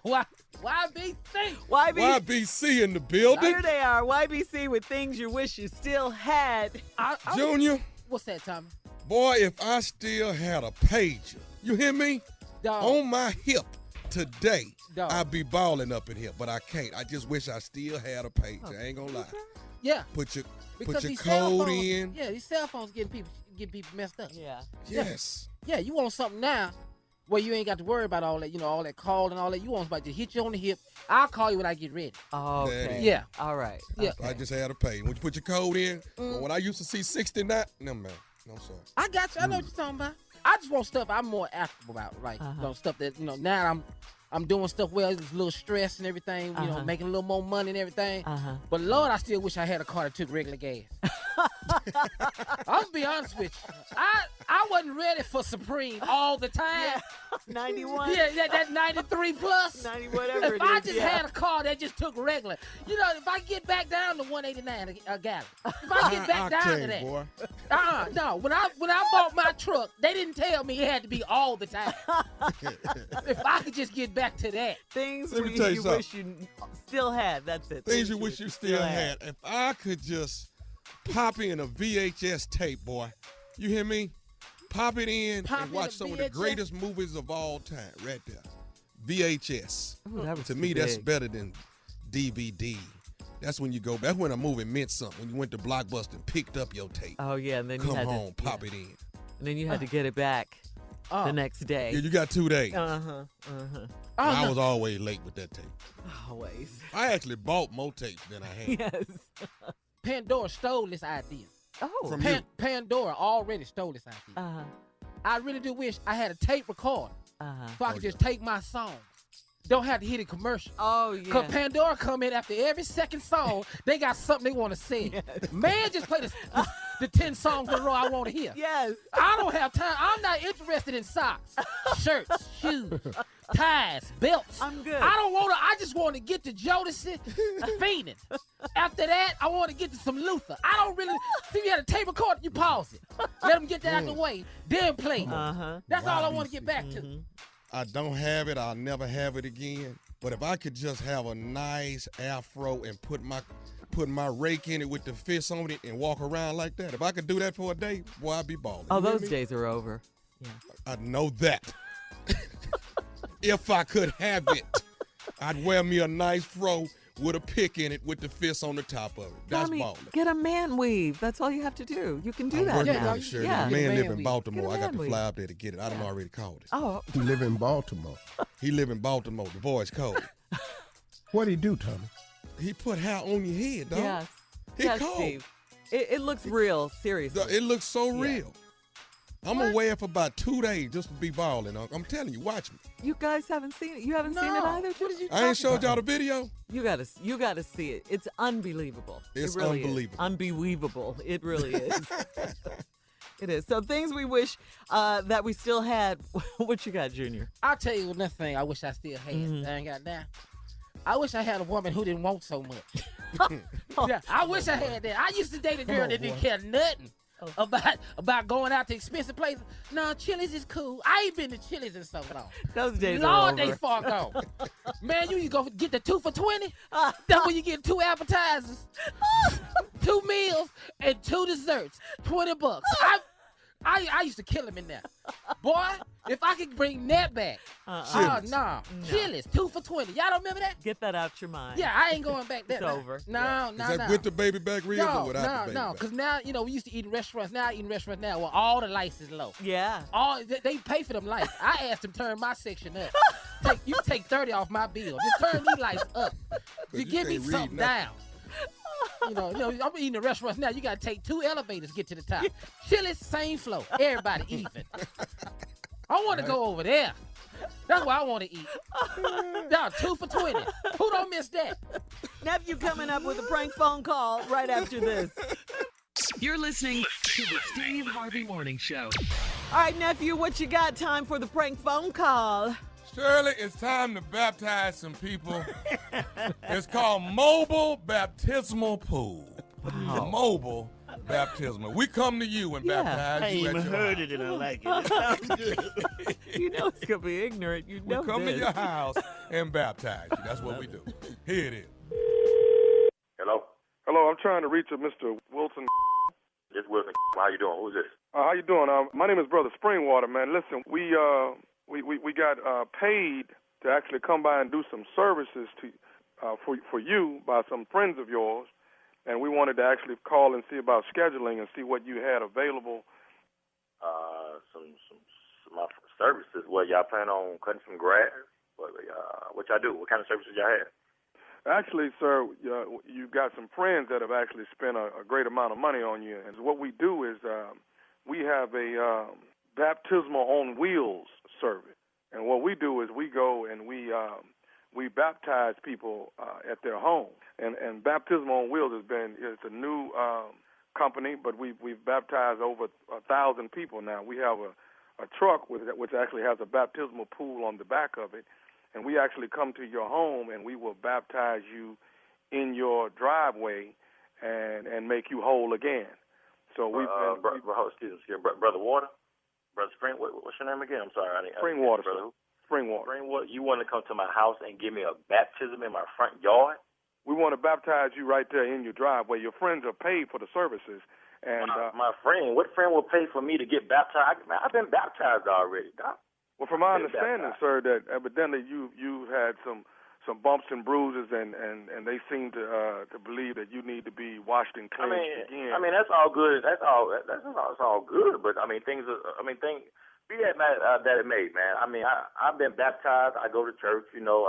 YBC. YBC in the building. Here they are, YBC with things you wish you still had. Junior. What's that, Tommy? Boy, if I still had a pager, you hear me? Dog. On my hip today, Dog. I'd be balling up in here, but I can't. I just wish I still had a pager. I ain't gonna lie. Yeah. Put your these code cell phones, in. Yeah, these cell phones getting people messed up. Yeah. Yes. Yeah, you want something now where you ain't got to worry about all that, all that call and all that. You want somebody to hit you on the hip. I'll call you when I get ready. Oh, okay. Yeah. All right. Yeah. Okay. I just had a page. When you put your code in, when I used to see 69, no man, no sir. I got you. I know what you're talking about. I just want stuff I'm more active about, like stuff that now I'm doing stuff well. It's a little stress and everything, making a little more money and everything. But Lord, I still wish I had a car that took regular gas. I'm gonna be honest with you. I wasn't ready for Supreme all the time. 91. Yeah, that 93 plus. 90 whatever. If I just had a car that just took regular, if I get back down to 189 a gallon, if I get back down to that, boy. no. When I bought my truck, they didn't tell me it had to be all the time. If I could just get back to that, Things Let me tell you you something. wish you still had. That's it. Things you wish you still had. If I could just pop in a VHS tape, boy, you hear me? Pop it in Pop and in watch a some of the VHS? greatest movies of all time, right there. VHS. Ooh, that was To too me, that's big. better than DVD. That's when you go. That's when a movie meant something. When you went to Blockbuster and picked up your tape. Oh yeah, and then you Come had home, to, pop it in. And then you had to get it back the next day. Yeah, you got 2 days. I was always late with that tape. Always. I actually bought more tapes than I had. Yes. Pandora stole this idea. Oh. From you. Pandora already stole this idea. I really do wish I had a tape recorder so I could just take my songs. Don't have to hit a commercial. Oh, yeah. Because Pandora come in after every second song, they got something they want to sing. Yes. Man, just play the 10 songs in a row I want to hear. Yes. I don't have time. I'm not interested in socks, shirts, shoes, ties, belts. I'm good. I just want to get to Jodeci, Fiending. After that, I want to get to some Luther. I don't really, see, you had a tape recorder, you pause it. Let them get that out the way, then play it. That's all I want to get back to. I don't have it. I'll never have it again. But if I could just have a nice afro and put my rake in it with the fist on it and walk around like that, if I could do that for a day, boy, I'd be balling. Oh, You hear those me? days are over. Yeah. I know that. If I could have it, I'd wear me a nice fro with a pick in it with the fist on the top of it. That's Tommy, balling. get a man weave. That's all you have to do. You can do I'm that working now. on it, Shirley. Yeah. The Get a man man live in weave. Baltimore. Get a I got man to weave. fly up there to get it. I done already called it. Oh, He live in Baltimore. He live in Baltimore. The boy's cold. What he do, Tommy? He put hair on your head, dog. yes. He yes, cold. Steve. It looks real, seriously. It looks so real. I'm going to wear it for about 2 days just to be balling. I'm telling you, watch me. You guys haven't seen it? You haven't seen it either? What did you I ain't showed y'all the video. You gotta see it. It's unbelievable. It's it really unbelievable. Is. Unbelievable. It really is. It is. So things we wish that we still had. What you got, Junior? I'll tell you another thing I wish I still had. I ain't got that. I wish I had a woman who didn't want so much. Yeah, I wish I had that. I used to date a girl that didn't care nothing about going out to expensive places. No, Chili's is cool. I ain't been to Chili's in so long. Those days Lord, are over. they far gone. Man, you go get the 2 for $20. That's when you get 2 appetizers, 2 meals, and 2 desserts. $20. I used to kill him in there. Boy, if I could bring that back. No. Chili's, 2 for $20. Y'all don't remember that? Get that out your mind. Yeah, I ain't going back there. It's over. No. Is that with the baby back ribs or without the baby back? Because now, we used to eat in restaurants. Now I eat in restaurants now where all the lights is low. Yeah. They pay for them lights. I asked them to turn my section up. You take 30 off my bill. Just turn these lights up. You give me can't read something nothing. down. I'm eating in restaurants now. You got to take 2 elevators to get to the top. Chili's, same flow. Everybody even. I want to go over there. That's what I want to eat. Now, 2 for $20. Who don't miss that? Nephew coming up with a prank phone call right after this. You're listening to the Steve Harvey Morning Show. All right, Nephew, what you got? Time for the prank phone call. Shirley, it's time to baptize some people. It's called Mobile Baptismal Pool. The mobile Baptismal. We come to you and baptize I you ain't at even your heard house. it and I like it. It sounds good. You know it's gonna be ignorant. You know We come this. to your house and baptize you. That's what we do. Here it is. Hello? Hello, I'm trying to reach a Mr. Wilson. This Wilson. How you doing? Who's this? How you doing? My name is Brother Springwater, man. Listen, we got paid to actually come by and do some services for you by some friends of yours, and we wanted to actually call and see about scheduling and see what you had available. Some services. Well, y'all plan on cutting some grass? What y'all do? What kind of services y'all have? Actually, sir, you got some friends that have actually spent a great amount of money on you. And what we do is we have a baptismal on wheels service. And what we do is we go and we baptize people at their home. And baptismal on wheels it's a new company, but we've baptized over 1,000 people now. We have a truck which actually has a baptismal pool on the back of it. And we actually come to your home and we will baptize you in your driveway and make you whole again. So we've been... excuse me, Brother Water? Brother Spring, what's your name again? I'm sorry. Springwater. Springwater. Springwater. You want to come to my house and give me a baptism in my front yard? We want to baptize you right there in your driveway. Your friends are paid for the services. And my friend, what friend will pay for me to get baptized? Man, I've been baptized already, Doc. Well, from my understanding, sir, that evidently you had some bumps and bruises, and they seem to believe that you need to be washed and cleansed again. I mean, that's all good. That's all good. But be that it may, man. I mean, I've been baptized. I go to church. You know,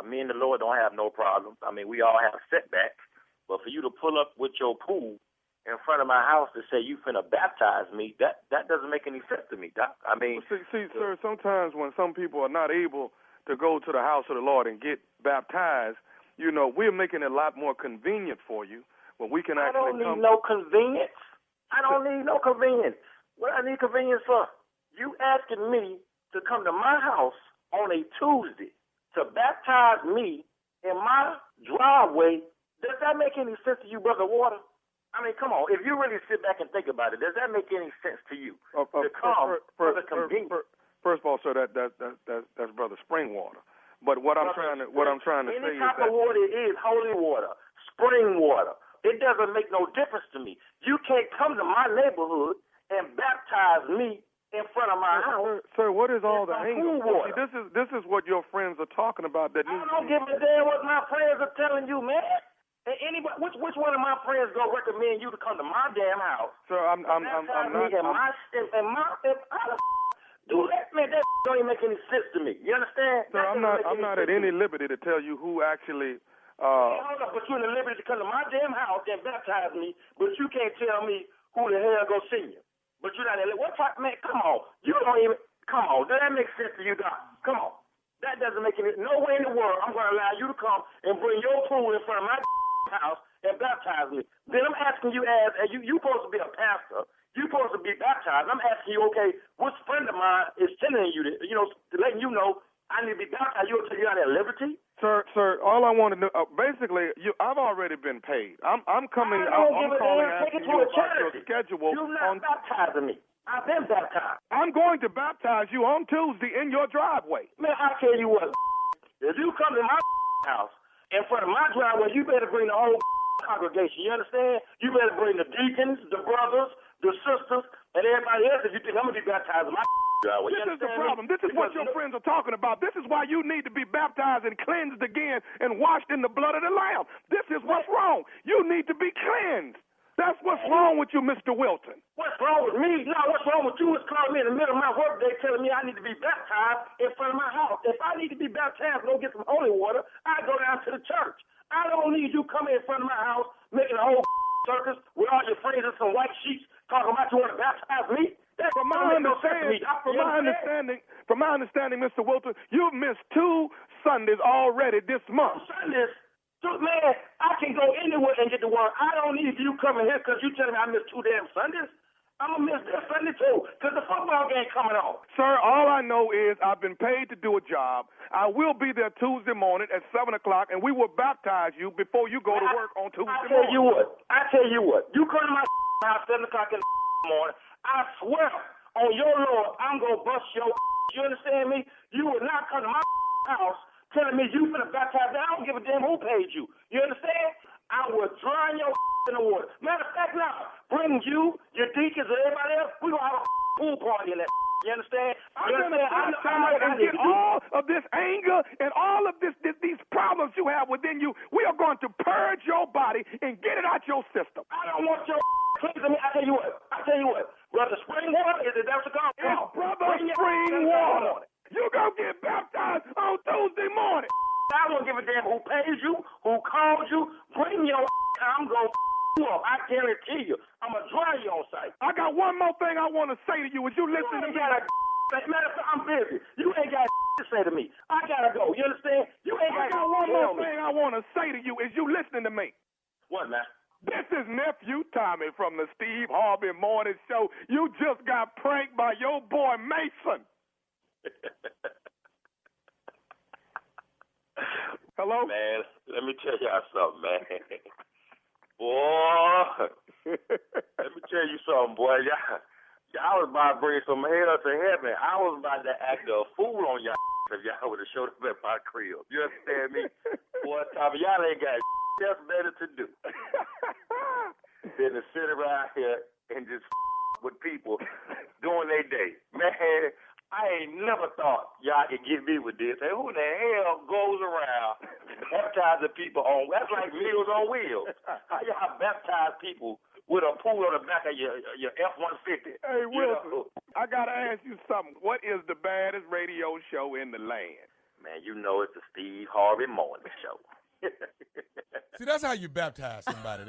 me and the Lord don't have no problems. I mean, we all have setbacks. But for you to pull up with your pool in front of my house to say you finna baptize me, that doesn't make any sense to me, Doc. I mean, see, sir, sometimes when some people are not able to go to the house of the Lord and get baptized, you know, we're making it a lot more convenient for you when we can actually come. I don't need no convenience. I don't need no convenience. What I need convenience for? You asking me to come to my house on a Tuesday to baptize me in my driveway. Does that make any sense to you, Brother Water? I mean, come on. If you really sit back and think about it, does that make any sense to you? To come for the convenience? First of all, sir, that's Brother Springwater. But what I'm trying to say is any type of water is holy water, spring water. It doesn't make no difference to me. You can't come to my neighborhood and baptize me in front of my house. Sir, what is all the angle? Water. This is what your friends are talking about. That I don't give a damn what my friends are telling you, man. And anybody, which one of my friends gonna recommend you to come to my damn house? Sir, I'm not. Do that, man. That don't even make any sense to me. You understand? Sir, I'm not at any liberty to tell you who actually. Hold up, but you're in the liberty to come to my damn house and baptize me, but you can't tell me who the hell go see you. But you're not in what type, man? Come on, you don't even. Come on, does that make sense to you, Doc? Come on, that doesn't make any. No way in the world I'm gonna allow you to come and bring your pool in front of my house and baptize me. Then I'm asking you, as you supposed to be a pastor. You supposed to be baptized. I'm asking you, okay, which friend of mine is telling you that, to letting you know I need to be baptized? You'll tell you out at liberty? Sir, all I want to know, basically, I've already been paid. I'm calling asking you about your schedule. You're not baptizing me. I've been baptized. I'm going to baptize you on Tuesday in your driveway. Man, I tell you what, if you come to my house in front of my driveway, you better bring the whole congregation. You understand? You better bring the deacons, the brothers, the sisters, and everybody else if you think I'm going to be baptized in my driveway. This is the problem. This is what your friends are talking about. This is why you need to be baptized and cleansed again and washed in the blood of the Lamb. This is what's wrong. You need to be cleansed. That's what's wrong with you, Mr. Wilton. What's wrong with me? No, what's wrong with you is calling me in the middle of my workday telling me I need to be baptized in front of my house. If I need to be baptized and go get some holy water, I go down to the church. I don't need you coming in front of my house making a whole circus with all your friends and some white sheets talking about you want to baptize me. From my understanding, Mr. Wilton, you've missed 2 Sundays already this month. Sundays? Man, I can go anywhere and get the word. I don't need you coming here because you telling me I missed 2 damn Sundays. I'm going to miss this Sunday too because the football game coming on. Sir, all I know is I've been paid to do a job. I will be there Tuesday morning at 7 o'clock, and we will baptize you before you go to work on Tuesday morning. I tell you what. You come to my house 7 o'clock in the morning, I swear on your Lord, I'm going to bust your You understand me? You will not come to my house telling me you finna baptize me. I don't give a damn who paid you. You understand? I will drown your in the water. Matter of fact, now, bring you, your deacons, and everybody else. We gonna have a pool party in that. You understand? I'm going to baptize and get all of this anger and all of these problems you have within you. We are going to purge your body and get it out your system. I don't want your please me. I tell you what. Brother Spring Water, is it that's what called? It's Brother Spring Water. You gonna get baptized on Tuesday morning. I don't give a damn who pays you, who called you. Bring your I'm going to you up. I guarantee you. I'm going to dry you on sight. I got one more thing I want to say to you. Is you listen to me? Matter of fact, I'm busy. You ain't got to say to me. I got to go. You understand? You ain't got to I got one more thing I want to say to you. Is you listening to me? What, man? This is Nephew Tommy from the Steve Harvey Morning Show. You just got pranked by your boy Mason. Hello? Man, let me tell y'all something, man. Boy, let me tell you something, boy. Y'all was about to bring some hell to heaven. I was about to act a fool on y'all if y'all would have showed up at my crib. You understand me? Boy, Tommy, y'all ain't got else better to do than to sit around here and just with people doing their day. Man, I ain't never thought y'all could get me with this. And who the hell goes around baptizing people on? That's like Meals on Wheels. How y'all baptize people with a pool on the back of your F-150? Hey, Wilson, I got to ask you something. What is the baddest radio show in the land? Man, you know it's the Steve Harvey Morning Show. See, that's how you baptize somebody.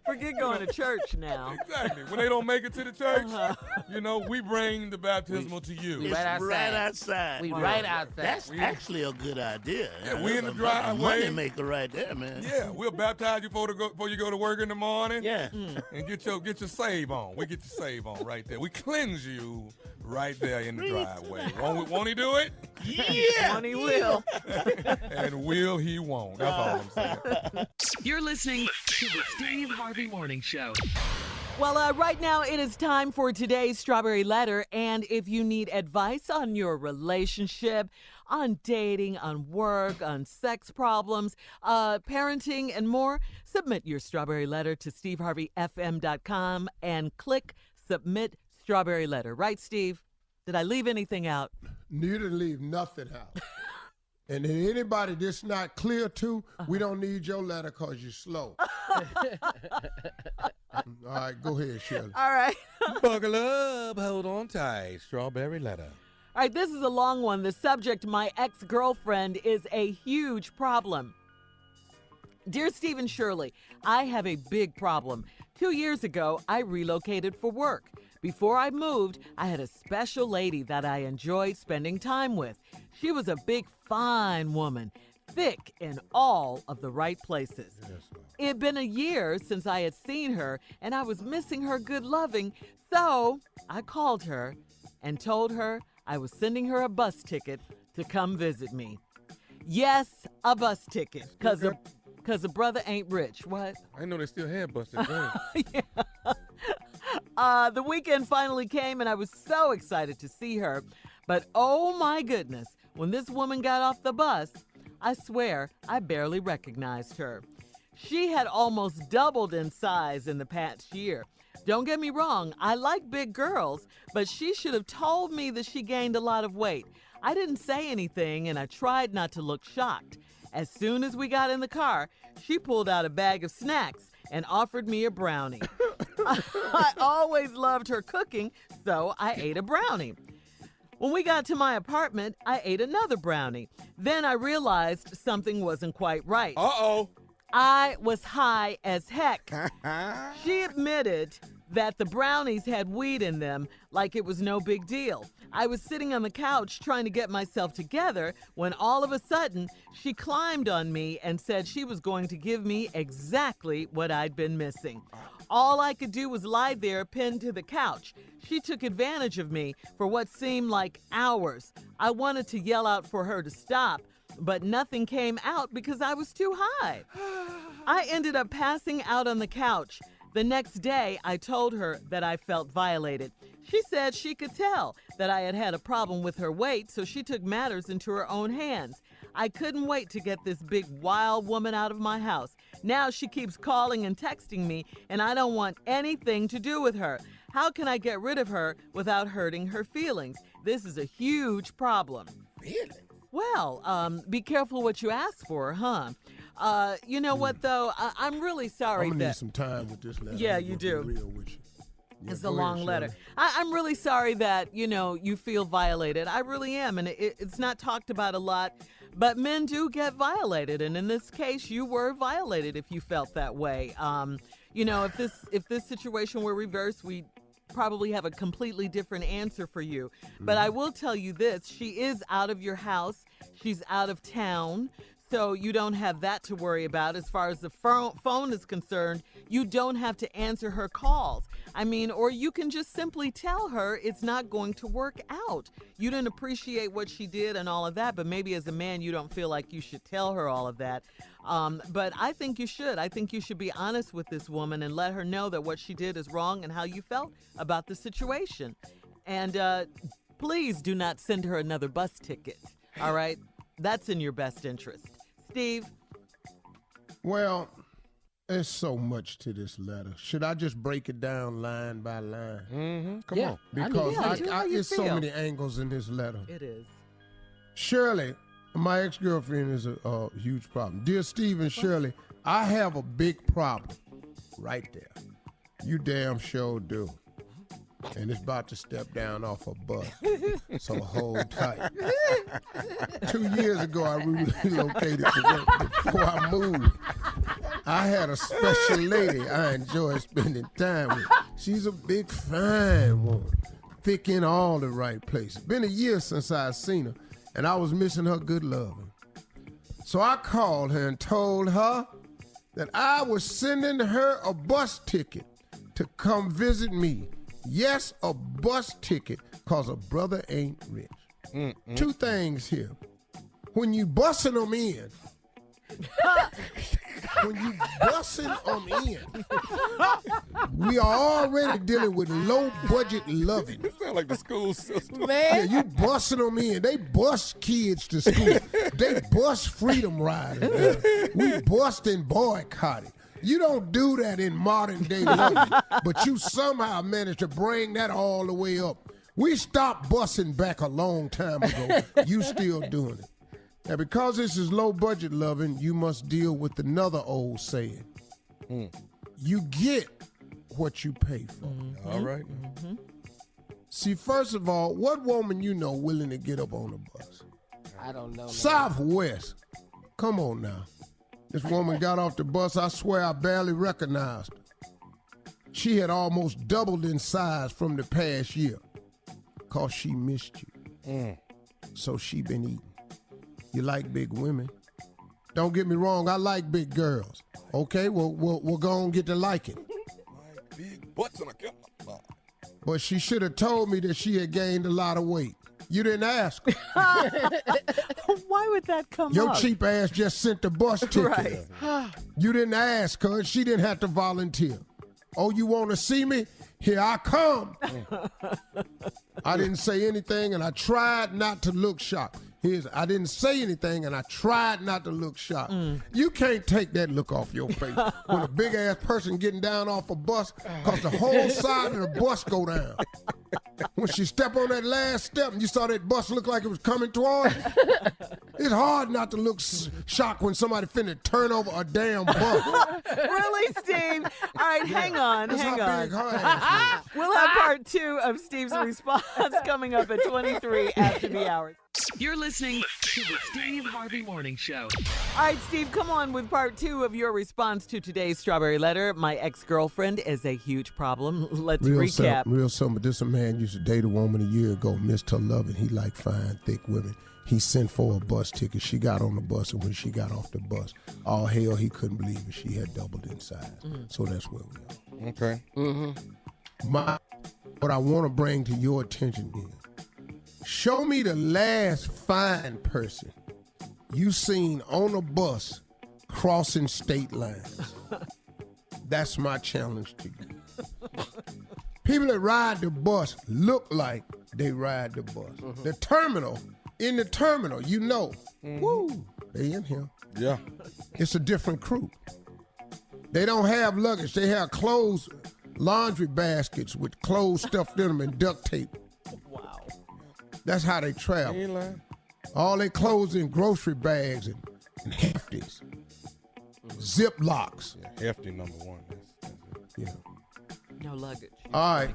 Forget going to church now. Exactly. When they don't make it to the church, we bring the baptismal to you. It's right outside. We right outside. That's actually a good idea. Yeah, we in the driveway. Money maker right there, man. Yeah, we'll baptize you before you go to work in the morning. Yeah. And get your save on. We get your save on right there. We cleanse you right there in the driveway. Won't he do it? Yeah. Won't he will. And will he won't. That's all I'm saying. You're listening to the Steve Harvey Morning Show. Well, right now it is time for today's Strawberry Letter. And if you need advice on your relationship, on dating, on work, on sex problems, parenting, and more, submit your Strawberry Letter to steveharveyfm.com and click Submit Strawberry Letter. Right, Steve? Did I leave anything out? You didn't leave nothing out. And if anybody this not clear to, we don't need your letter because you're slow. All right, go ahead, Shirley. All right. Buckle up, hold on tight. Strawberry Letter. All right, this is a long one. The subject, my ex-girlfriend, is a huge problem. Dear Steve and Shirley, I have a big problem. 2 years ago, I relocated for work. Before I moved, I had a special lady that I enjoyed spending time with. She was a big, fine woman, thick in all of the right places. It had been a year since I had seen her, and I was missing her good loving, so I called her and told her I was sending her a bus ticket to come visit me. Yes, a bus ticket, because the brother ain't rich. What? I didn't know they still had bus tickets. Yeah. The weekend finally came, and I was so excited to see her. But oh my goodness, when this woman got off the bus, I swear I barely recognized her. She had almost doubled in size in the past year. Don't get me wrong, I like big girls, but she should have told me that she gained a lot of weight. I didn't say anything, and I tried not to look shocked. As soon as we got in the car, she pulled out a bag of snacks and offered me a brownie. I always loved her cooking, so I ate a brownie. When we got to my apartment, I ate another brownie. Then I realized something wasn't quite right. Uh-oh. I was high as heck. She admitted that the brownies had weed in them like it was no big deal. I was sitting on the couch trying to get myself together when all of a sudden she climbed on me and said she was going to give me exactly what I'd been missing. All I could do was lie there pinned to the couch. She took advantage of me for what seemed like hours. I wanted to yell out for her to stop, but nothing came out because I was too high. I ended up passing out on the couch. The next day, I told her that I felt violated. She said she could tell that I had a problem with her weight, so she took matters into her own hands. I couldn't wait to get this big, wild woman out of my house. Now she keeps calling and texting me, and I don't want anything to do with her. How can I get rid of her without hurting her feelings? This is a huge problem. Really? Well, be careful what you ask for, huh? You know what, though? I'm really sorry I'm gonna that... need some time with this letter. Yeah, I'm you gonna be do. real with you. Yeah, It's a go ahead, long letter. Shirley. I'm really sorry that, you feel violated. I really am, and it's not talked about a lot, but men do get violated, and in this case, you were violated if you felt that way. If this situation were reversed, we probably have a completely different answer for you. But I will tell you this, she is out of your house. She's out of town. So you don't have that to worry about. As far as the phone is concerned, you don't have to answer her calls. Or you can just simply tell her it's not going to work out. You didn't appreciate what she did and all of that, but maybe as a man, you don't feel like you should tell her all of that. But I think you should. I think you should be honest with this woman and let her know that what she did is wrong and how you felt about the situation. And please do not send her another bus ticket, all right? That's in your best interest. Steve? Well, there's so much to this letter. Should I just break it down line by line? Mm-hmm. Come on. Because there's so many angles in this letter. It is. Shirley, my ex-girlfriend is a huge problem. Dear Steve and Shirley, I have a big problem right there. You damn sure do. And it's about to step down off a bus. So hold tight. 2 years ago, I relocated to work. Before I moved, I had a special lady I enjoy spending time with. She's a big, fine woman, thick in all the right places. Been a year since I seen her, and I was missing her good loving. So I called her and told her that I was sending her a bus ticket to come visit me. Yes, a bus ticket, because a brother ain't rich. Two things here. When you busting them in, we are already dealing with low-budget loving. This sounds like the school system. Man. Yeah, you busting them in. They bust kids to school. They bust freedom riders. We bust and boycotted. You don't do that in modern day loving, but you somehow managed to bring that all the way up. We stopped busting back a long time ago. You still doing it. Now, because this is low budget loving, you must deal with another old saying. You get what you pay for. Mm-hmm. All right. Mm-hmm. See, first of all, what woman you know willing to get up on the bus? I don't know. Southwest. Come on now. This woman got off the bus, I swear I barely recognized her. She had almost doubled in size from the past year because she missed you. So she been eating. You like big women? Don't get me wrong, I like big girls. Okay, we'll go and get to liking. Like big butts on a killer. But she should have told me that she had gained a lot of weight. You didn't ask. Why would that come Your up? cheap ass just sent the bus ticket. Right. You didn't ask her. She didn't have to volunteer. Oh, you want to see me? Here I come. I didn't say anything, and I tried not to look shocked. I didn't say anything, and I tried not to look shocked. You can't take that look off your face when a big-ass person getting down off a bus because the whole side of the bus go down. When she stepped on that last step and you saw that bus look like it was coming toward you, it's hard not to look shocked when somebody finna turn over a damn bus. Really, Steve? All right, hang on. Big her ass is. We'll have part 2 of Steve's response coming up at 23 after the hour. You're listening to the Steve Harvey Morning Show. All right, Steve, come on with part 2 of your response to today's Strawberry Letter. My ex-girlfriend is a huge problem. Let's recap. Real simple. This a man used to date a woman a year ago, missed her loving. He liked fine, thick women. He sent for a bus ticket. She got on the bus, and when she got off the bus, all hell, he couldn't believe it. She had doubled in size. So that's where we are. Okay. What I want to bring to your attention is, show me the last fine person you seen on a bus crossing state lines. That's my challenge to you. People that ride the bus look like they ride the bus. The terminal, in the terminal, you know, woo, they in here. Yeah. It's a different crew. They don't have luggage. They have clothes, laundry baskets with clothes stuffed in them and duct tape. Wow. That's how they travel. All their clothes in grocery bags and hefties. Ziplocs. Yeah, hefty number one. That's yeah. No luggage. All right.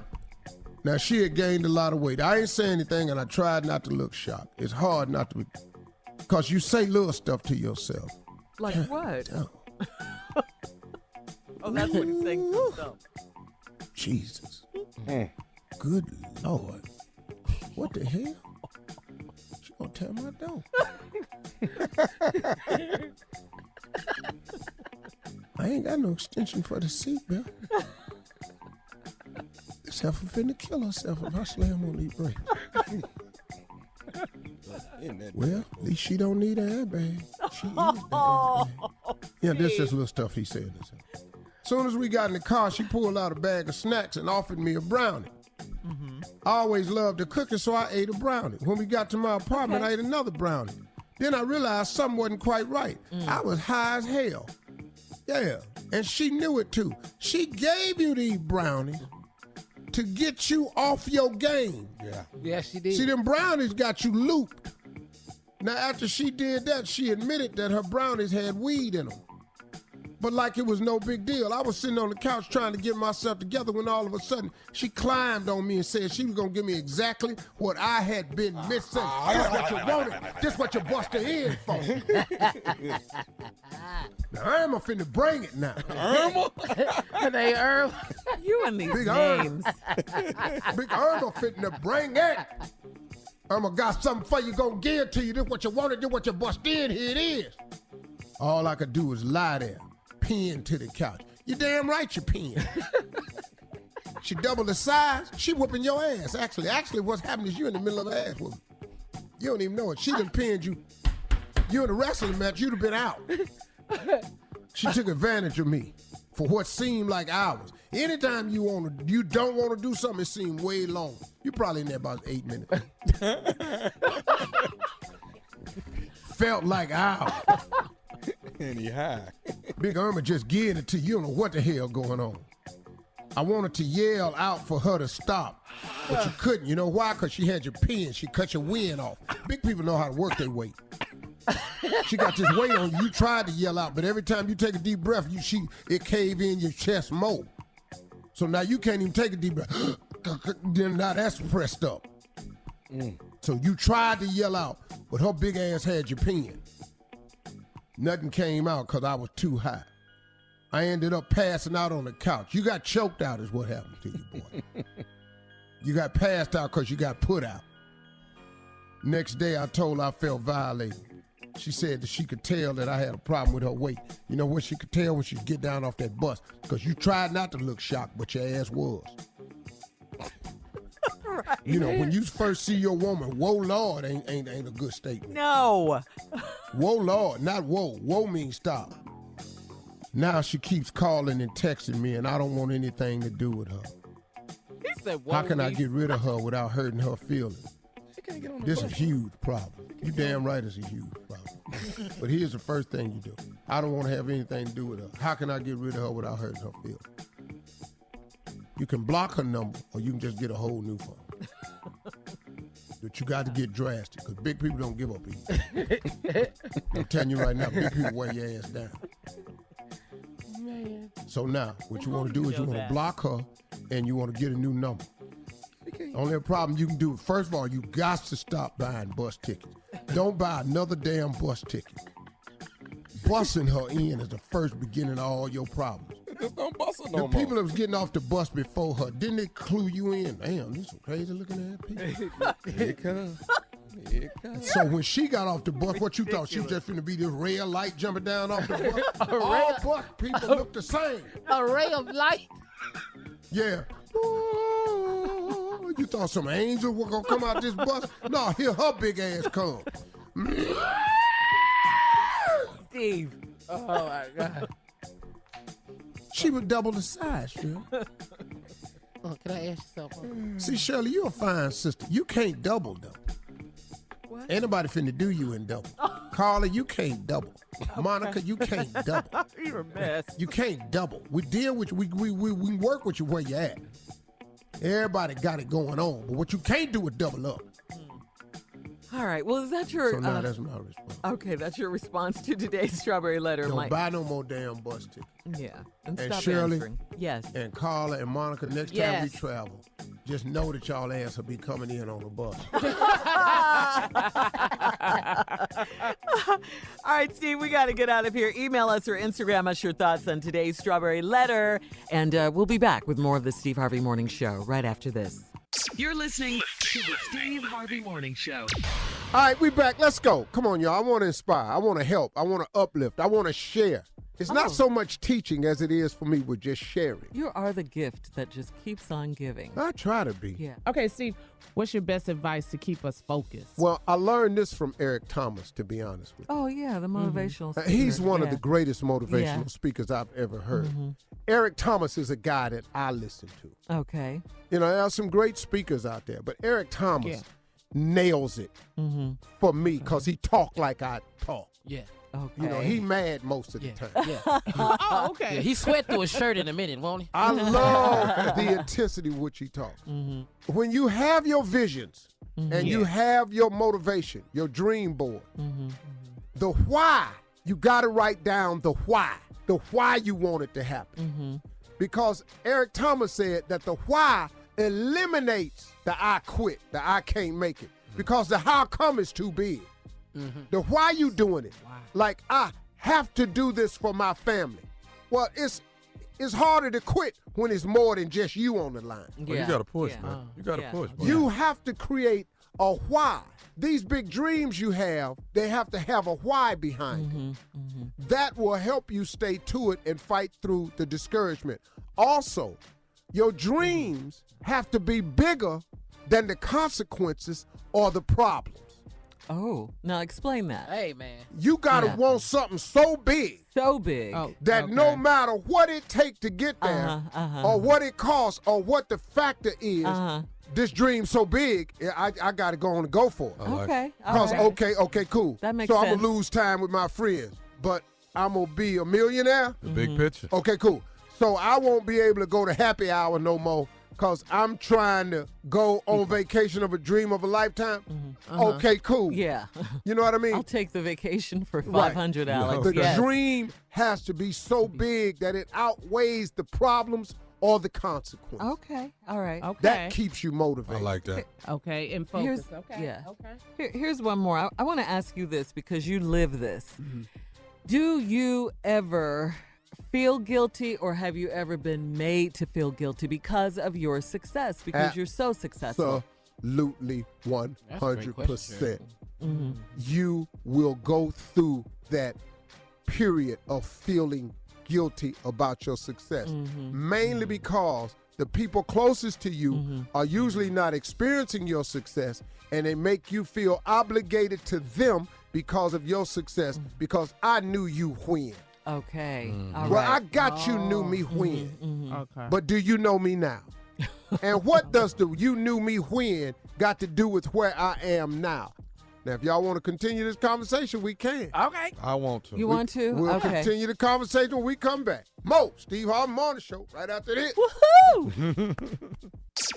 Now, she had gained a lot of weight. I ain't saying anything, and I tried not to look shocked. It's hard not to be, because you say little stuff to yourself. Like what? Oh, that's what he's saying to himself. Jesus. Good Lord. What the hell? She gonna tear my door. I ain't got no extension for the seatbelt. This heifer finna kill herself if I slam on these brakes. Well, at least she don't need an airbag. She is the airbag. Yeah, this is little stuff he said. Soon as we got in the car, she pulled out a bag of snacks and offered me a brownie. I always loved the cooking, so I ate a brownie. When we got to my apartment, I ate another brownie. Then I realized something wasn't quite right. I was high as hell. Yeah, and she knew it too. She gave you these brownies to get you off your game. Yeah. Yeah, she did. See, them brownies got you looped. Now, after she did that, she admitted that her brownies had weed in them. But like it was no big deal. I was sitting on the couch trying to get myself together when all of a sudden she climbed on me and said she was going to give me exactly what I had been missing. Just what you wanted. Just what you busted in for. Now, Irma finna bring it now. Irma? They Irma? You and these Big names. Big Irma finna bring it. Irma got something for you, gonna give it to you. This what you wanted, this what you bust in, here it is. All I could do was lie there, pinned to the couch. You damn right you pinned. She doubled the size, she whooping your ass. Actually what's happening is you in the middle of the ass whooping. You don't even know it. She done pinned you. You in a wrestling match, you'd have been out. She took advantage of me for what seemed like hours. Anytime you don't want to do something, it seemed way long. You probably in there about 8 minutes. Felt like hours. And he high. Big Irma just getting it to you. You don't know what the hell going on. I wanted to yell out for her to stop, but you couldn't. You know why? Because she had your pin. She cut your wind off. Big people know how to work their weight. She got this weight on you. You tried to yell out, but every time you take a deep breath, it cave in your chest more. So now you can't even take a deep breath. Then now that's pressed up. So you tried to yell out, but her big ass had your pen. Nothing came out because I was too high. I ended up passing out on the couch. You got choked out is what happened to you, boy. You got passed out because you got put out. Next day, I told her I felt violated. She said that she could tell that I had a problem with her weight. You know what she could tell when she get down off that bus? Because you tried not to look shocked, but your ass was. Right. You know, when you first see your woman, whoa, Lord, ain't a good statement. No. Whoa, Lord, not whoa. Whoa means stop. Now she keeps calling and texting me, and I don't want anything to do with her. He said, whoa. How can I get rid of her without hurting her feelings? This is a huge problem. You damn right it's a huge problem. But here's the first thing you do. I don't want to have anything to do with her. How can I get rid of her without hurting her feelings? You can block her number, or you can just get a whole new phone. But you got to get drastic, because big people don't give up easy. I'm telling you right now, big people wear your ass down. Man. So now, what you want to do is you want to block her, and you want to get a new number. Only problem you can do, first of all, you got to stop buying bus tickets. Don't buy another damn bus ticket. Bussing her in is the first beginning of all your problems. Just don't bus her no the more. people that was getting off the bus before her, didn't they clue you in? Damn, these some crazy looking ass people. Here it comes. Here it comes. So when she got off the bus, what you thought? She was just finna be this ray of light jumping down off the bus? All bus people look the same. A ray of light? Yeah. You thought some angel was gonna come out this bus? No, here her big ass come. Steve. Oh my God. She would double the size, Shirley. Oh, can I ask you something? See, Shirley, you're a fine sister. You can't double, though. What? Ain't nobody finna do you in double. Carla, you can't double. Monica, you can't double. You're a mess. You can't double. We deal with you. We work with you where you at. Everybody got it going on, but what you can't do is double up. All right. Well, is that your? So now that's my response. Okay, that's your response to today's strawberry letter, Don't Mike. buy no more damn bus tickets. Yeah. And stop Shirley, answering. Yes. and Carla and Monica, next time we travel, just know that y'all ass will be coming in on a bus. All right, Steve, we got to get out of here. Email us or Instagram us your thoughts on today's strawberry letter, and we'll be back with more of the Steve Harvey Morning Show right after this. You're listening to the Steve Harvey Morning Show. All right, we back. Let's go. Come on, y'all. I want to inspire. I want to help. I want to uplift. I want to share. It's not so much teaching as it is for me with just sharing. You are the gift that just keeps on giving. I try to be. Yeah. Okay, Steve, what's your best advice to keep us focused? Well, I learned this from Eric Thomas, to be honest with you. Oh, yeah, the motivational speaker. He's one of Yeah. the greatest motivational speakers I've ever heard. Eric Thomas is a guy that I listen to. Okay. You know, there are some great speakers out there, but Eric Thomas nails it for me because he talk like I talk. Yeah. Okay. You know, he mad most of the time. Yeah. Oh, okay. Yeah, he sweat through his shirt in a minute, won't he? I love the intensity with which he talks. When you have your visions and you have your motivation, your dream board, the why, you got to write down the why you want it to happen. Because Eric Thomas said that the why eliminates the I quit, the I can't make it, because the how come is too big. The why you doing it. Like, I have to do this for my family. Well, it's harder to quit when it's more than just you on the line. Well, you got to push, man. You got to push. Man. You have to create a why. These big dreams you have, they have to have a why behind it. That will help you stay to it and fight through the discouragement. Also, your dreams have to be bigger than the consequences or the problems. Oh, now explain that. Hey, man. You got to want something so big. So big. That no matter what it takes to get there, or what it costs, or what the factor is, this dream so big, I got to go on and go for it. Okay. Because, okay, cool. That makes so sense. I'm going to lose time with my friends, but I'm going to be a millionaire. The big picture. Okay, cool. So I won't be able to go to happy hour no more because I'm trying to go on vacation of a dream of a lifetime. Okay, cool. Yeah. You know what I mean? I'll take the vacation for 500, Alex. The Yes. dream has to be so big that it outweighs the problems or the consequences. Okay. All right. Okay. That keeps you motivated. I like that. Okay, and focus. Here's- Okay. yeah. Okay. Here's one more. I want to ask you this because you live this. Do you ever feel guilty, or have you ever been made to feel guilty because of your success, because you're so successful? Absolutely, That's a great 100%. You will go through that period of feeling guilty about your success, mainly because the people closest to you are usually not experiencing your success, and they make you feel obligated to them because of your success, because I knew you when. Okay. All Well, I right. got you knew me when, Okay. but do you know me now? And what does the you knew me when got to do with where I am now? Now, if y'all want to continue this conversation, we can. Okay. I want to. You want to? We'll Okay. continue the conversation when we come back. Mo, Steve Harvey Morning Show, right after this. Woohoo!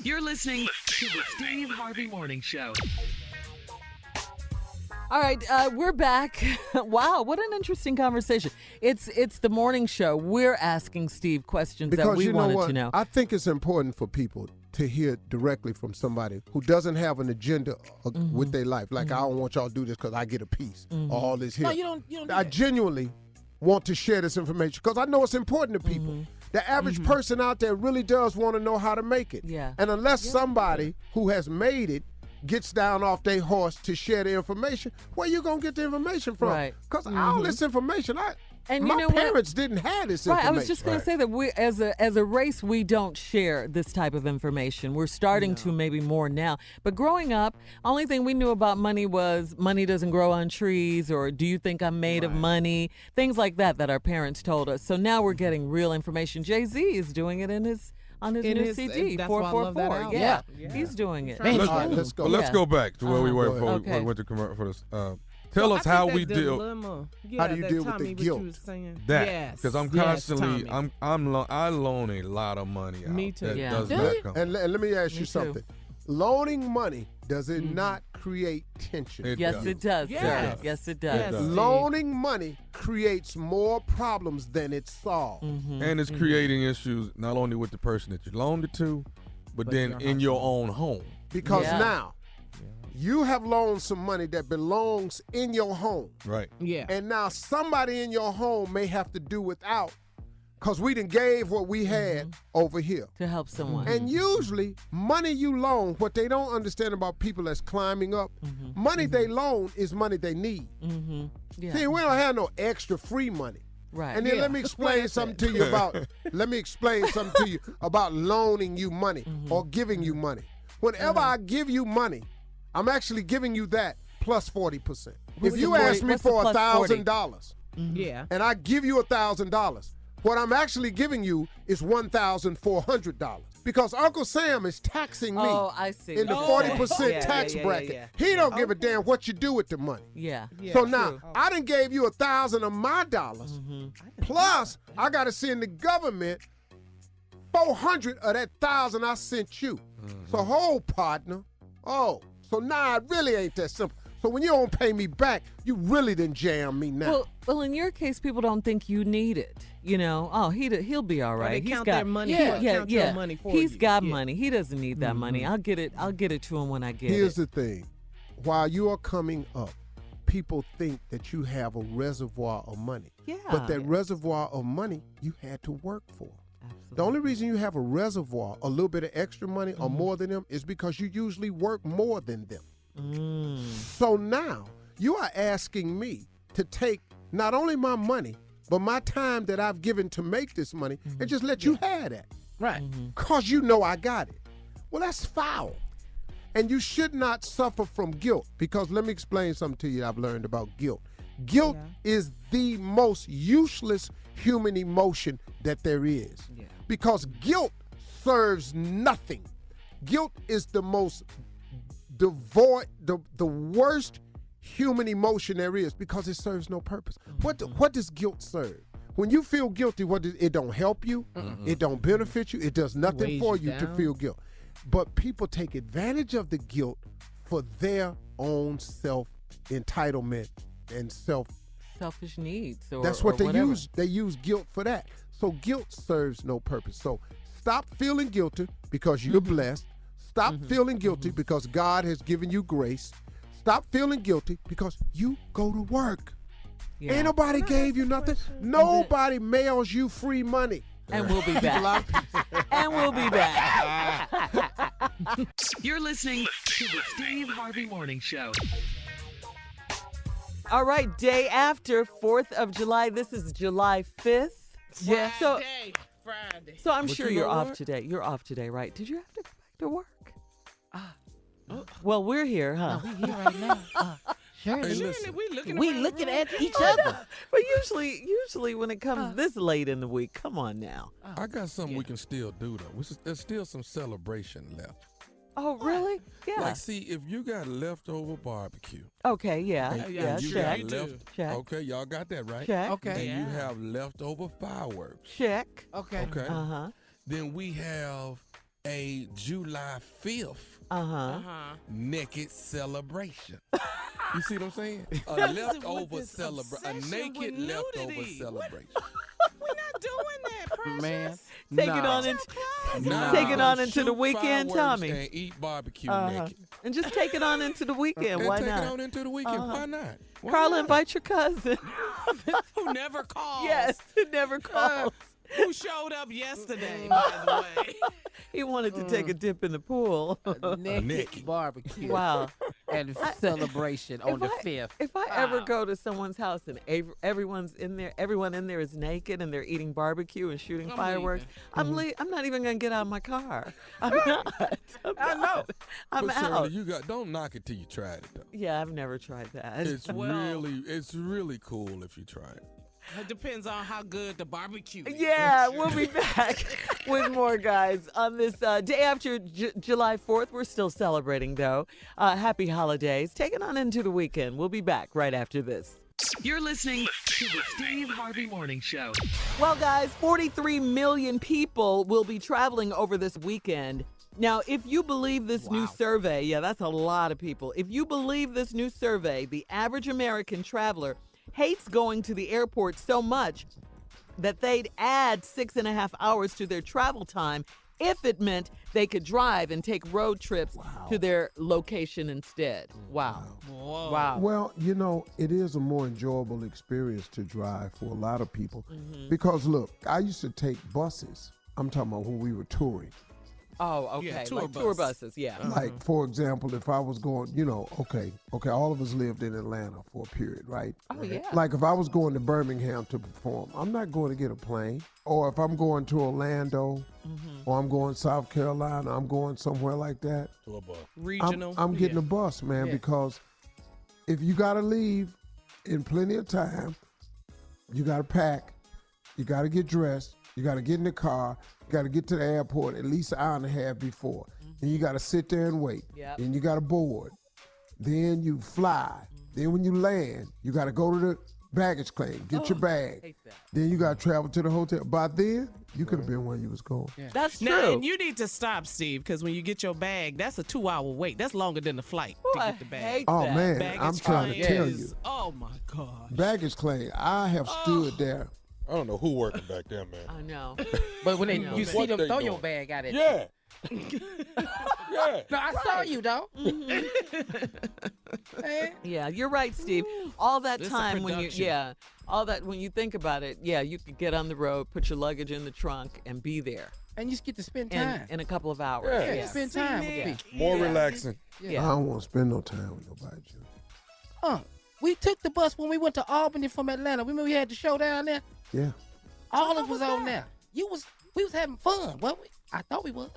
You're listening to the Steve Harvey Morning Show. All right, we're back. Wow, what an interesting conversation. It's the morning show. We're asking Steve questions that Because we you know wanted what? to know. I think it's important for people to hear directly from somebody who doesn't have an agenda with their life. Like, I don't want y'all to do this because I get a piece or all this here. No, you don't do I that. genuinely want to share this information because I know it's important to people. The average person out there really does want to know how to make it. Yeah. And unless somebody who has made it gets down off their horse to share the information, where you going to get the information from? Right. Because all this information, And my you know parents didn't have this information. Right, I was just going to say that we, as a race, we don't share this type of information. We're starting to maybe more now. But growing up, only thing we knew about money was money doesn't grow on trees, or do you think I'm made of money? Things like that our parents told us. So now we're getting real information. Jay-Z is doing it on his new CD, 444. Yeah, he's doing it. Let's go. Let's go back to where we were before we went to commercial for this. Tell us how we deal. How do you deal with the guilt? That because I'm constantly I loan a lot of money out. Me too. That does not come. And let me ask you something. Loaning money, does it not create tension? Yes, it does, sir. Yes, it does. Loaning money creates more problems than it solves. And it's creating issues not only with the person that you loaned it to, but then in your own home. Because now, you have loaned some money that belongs in your home. Right. Yeah. And now somebody in your home may have to do without because we done gave what we had over here. To help someone. And usually, money you loan, what they don't understand about people that's climbing up, money they loan is money they need. Yeah. See, we don't have no extra free money. Right. And then let me explain something to you about loaning you money or giving you money. Whenever I give you money, I'm actually giving you that plus 40%. If you ask me for $1,000, and I give you $1,000, what I'm actually giving you is $1,400 because Uncle Sam is taxing me in the 40% tax bracket. He don't give a damn what you do with the money. So now I done gave you $1,000 of my dollars, plus I got to send the government $400 of that $1,000 I sent you. So hold, partner. So now it really ain't that simple. So when you don't pay me back, you really done jam me now. Well, in your case, people don't think you need it. You know, he'll be all right. They count their money. Count your money for He's you. got money. He doesn't need that money. I'll get it to him when I get it. Here's the thing. While you are coming up, people think that you have a reservoir of money. Yeah. But that reservoir of money you had to work for. Absolutely. The only reason you have a reservoir, a little bit of extra money or more than them, is because you usually work more than them. So now you are asking me to take not only my money, but my time that I've given to make this money and just let you have that. Right. Because you know I got it. Well, that's foul. And you should not suffer from guilt because let me explain something to you I've learned about guilt. Guilt is the most useless human emotion that there is. Because guilt serves nothing. Guilt is the most devoid, the worst human emotion there is because it serves no purpose. What does guilt serve? When you feel guilty, it don't help you, it don't benefit you, it does nothing for you to feel guilt. But people take advantage of the guilt for their own self-entitlement and selfish needs. That's what they whatever. use. They use guilt for that. So guilt serves no purpose. So stop feeling guilty because you're blessed. Stop feeling guilty because God has given you grace. Stop feeling guilty because you go to work. Ain't nobody gave you nothing. Nobody mails you free money. And we'll be back. And we'll be back. You're listening to the Steve Harvey Morning Show. All right, day after 4th of July. This is July 5th. Yeah. Friday. So I'm sure you're off today. You're off today, right? Did you have to go back to work? Well, we're here, huh? We here right now. Hey, we looking at each other. But usually when it comes this late in the week, come on now. I got something we can still do, though. There's still some celebration left. Oh, really? Yeah. Like, see, if you got leftover barbecue. Okay, yeah. And you check. got Check. Okay, y'all got that, right? Check. Okay. And you have leftover fireworks. Check. Okay. Okay. Uh-huh. Then we have a July 5th naked celebration. You see what I'm saying? A leftover celebration. A naked leftover celebration. We're not doing that, Precious. Man. Take it on into the weekend, Tommy. And eat barbecue naked. And just take it on into the weekend. Why take not? it on into the weekend. Why not? Carla, invite your cousin. Who never calls. Yes, who never calls. Who showed up yesterday, by the way. He wanted to take a dip in the pool. Naked barbecue. Wow. and celebration on the 5th. If I ever go to someone's house and everyone in there is naked and they're eating barbecue and shooting fireworks, I'm not even gonna get out of my car. I'm not. I know. I'm but out. Shirley, don't knock it till you tried it though. Yeah, I've never tried that. It's really cool if you try it. It depends on how good the barbecue is. Yeah, we'll be back with more, guys, on this day after July 4th. We're still celebrating, though. Happy holidays. Taking on into the weekend. We'll be back right after this. You're listening to the Steve Harvey Morning Show. Well, guys, 43 million people will be traveling over this weekend. Now, if you believe this new survey, that's a lot of people. If you believe this new survey, the average American traveler hates going to the airport so much that they'd add 6.5 hours to their travel time if it meant they could drive and take road trips to their location instead. Wow. Well, it is a more enjoyable experience to drive for a lot of people. Because, look, I used to take buses. I'm talking about when we were touring. Oh, okay. Yeah, tour buses, yeah. Like, for example, if I was going, okay, all of us lived in Atlanta for a period, right? Oh, yeah. Like, if I was going to Birmingham to perform, I'm not going to get a plane. Or if I'm going to Orlando, or I'm going South Carolina, I'm going somewhere like that. To a bus. Regional. I'm getting a bus, man, because if you got to leave in plenty of time, you got to pack, you got to get dressed, you got to get in the car, you got to get to the airport at least an hour and a half before. And you got to sit there and wait. Yep. Then you got to board. Then you fly. Then when you land, you got to go to the baggage claim, get your bag. Hate that. Then you got to travel to the hotel. By then, you could have been where you was going. Yeah. That's true. Now, and you need to stop, Steve, because when you get your bag, that's a 2-hour wait. That's longer than the flight to get the bag. Hate Oh, that. man, Baggage I'm trying to claim tell is- you. Oh, my God. Baggage claim, I have stood there. I don't know who working back there, man. I know. But when know. you see What them they throw doing? your bag out at Yeah. Yeah. No, I saw you, though. Yeah, you're right, Steve. All that This a time when production. when you think about it, you could get on the road, put your luggage in the trunk, and be there And you just get to spend in, time. in a couple of hours. Yeah. Yeah, spend time with Yeah. people. More relaxing. I don't want to spend no time with nobody, Junior. We took the bus when we went to Albany from Atlanta. Remember we had the show down there? Yeah. All of us on there. We was having fun, wasn't we? I thought we was.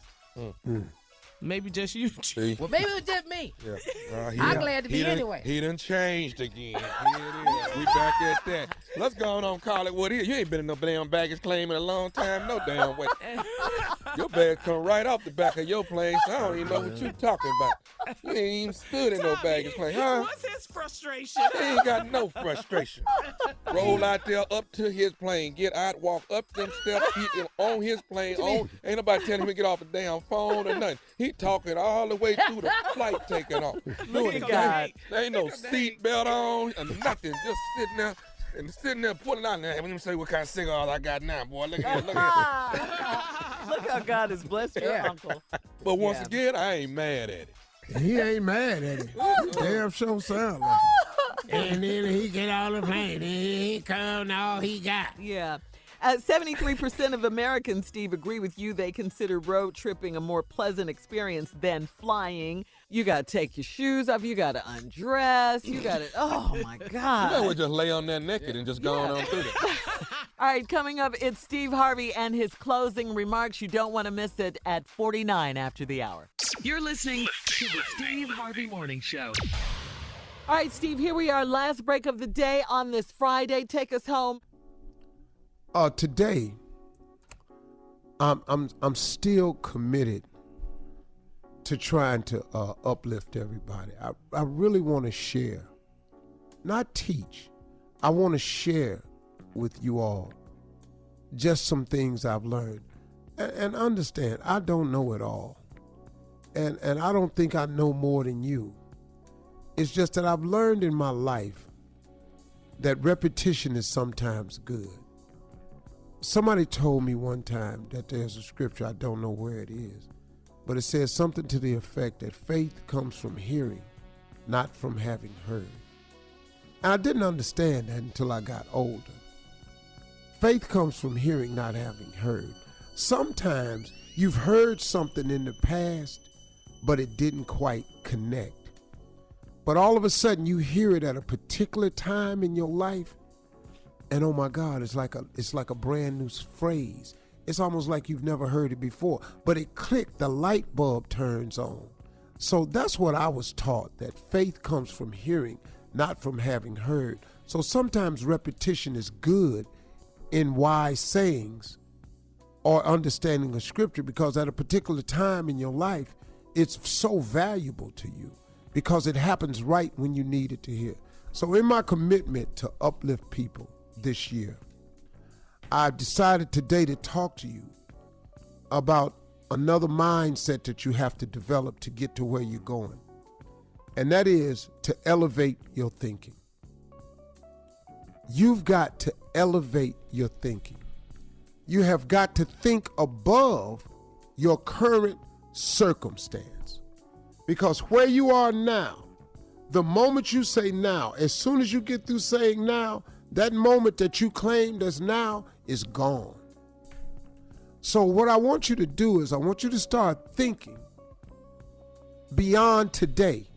Maybe just you. See? Well, maybe it was just me. Yeah. I'm glad to be done- anyway. He done changed again. Here it is. We back at that. Let's go on call it what it is. You ain't been in no damn baggage claim in a long time, no damn way. Your bag come right off the back of your plane, so I don't even know what you talking about. You ain't even stood in no baggage claim, huh? What's his frustration? He ain't got no frustration. Roll out there up to his plane, get out, walk up them steps, he on his plane. Ain't nobody telling him to get off the damn phone or nothing. He talking all the way through the flight taking off. Doing the God. There ain't no seat belt on or nothing. Just sitting there pulling out. Let me say what kind of cigars I got now, boy. Look at it. Look how God has blessed your uncle. But once again, I ain't mad at it. He ain't mad at it. Damn sure sound like it. And then he get on the plane. He come all he got. Yeah. 73% of Americans, Steve, agree with you. They consider road tripping a more pleasant experience than flying. You got to take your shoes off. You got to undress. You got to, oh, my God. You know, we just lay on there naked and just go on through that. All right, coming up, it's Steve Harvey and his closing remarks. You don't want to miss it at 49 after the hour. You're listening to the Steve Harvey Morning Show. All right, Steve, here we are. Last break of the day on this Friday. Take us home. Today, I'm still committed to trying to uplift everybody. I really want to share, not teach. I want to share with you all just some things I've learned. And understand, I don't know it all. And I don't think I know more than you. It's just that I've learned in my life that repetition is sometimes good. Somebody told me one time that there's a scripture, I don't know where it is, but it says something to the effect that faith comes from hearing, not from having heard. And I didn't understand that until I got older. Faith comes from hearing, not having heard. Sometimes you've heard something in the past, but it didn't quite connect. But all of a sudden you hear it at a particular time in your life, and oh my God, it's like a brand new phrase. It's almost like you've never heard it before, but it clicked, the light bulb turns on. So that's what I was taught, that faith comes from hearing, not from having heard. So sometimes repetition is good in wise sayings or understanding of scripture, because at a particular time in your life, it's so valuable to you because it happens right when you need it to hear. So in my commitment to uplift people this year, I've decided today to talk to you about another mindset that you have to develop to get to where you're going. And that is to elevate your thinking. You've got to elevate your thinking. You have got to think above your current circumstance. Because where you are now, the moment you say now, as soon as you get through saying now, that moment that you claimed as now is gone. So what I want you to do is I want you to start thinking beyond today.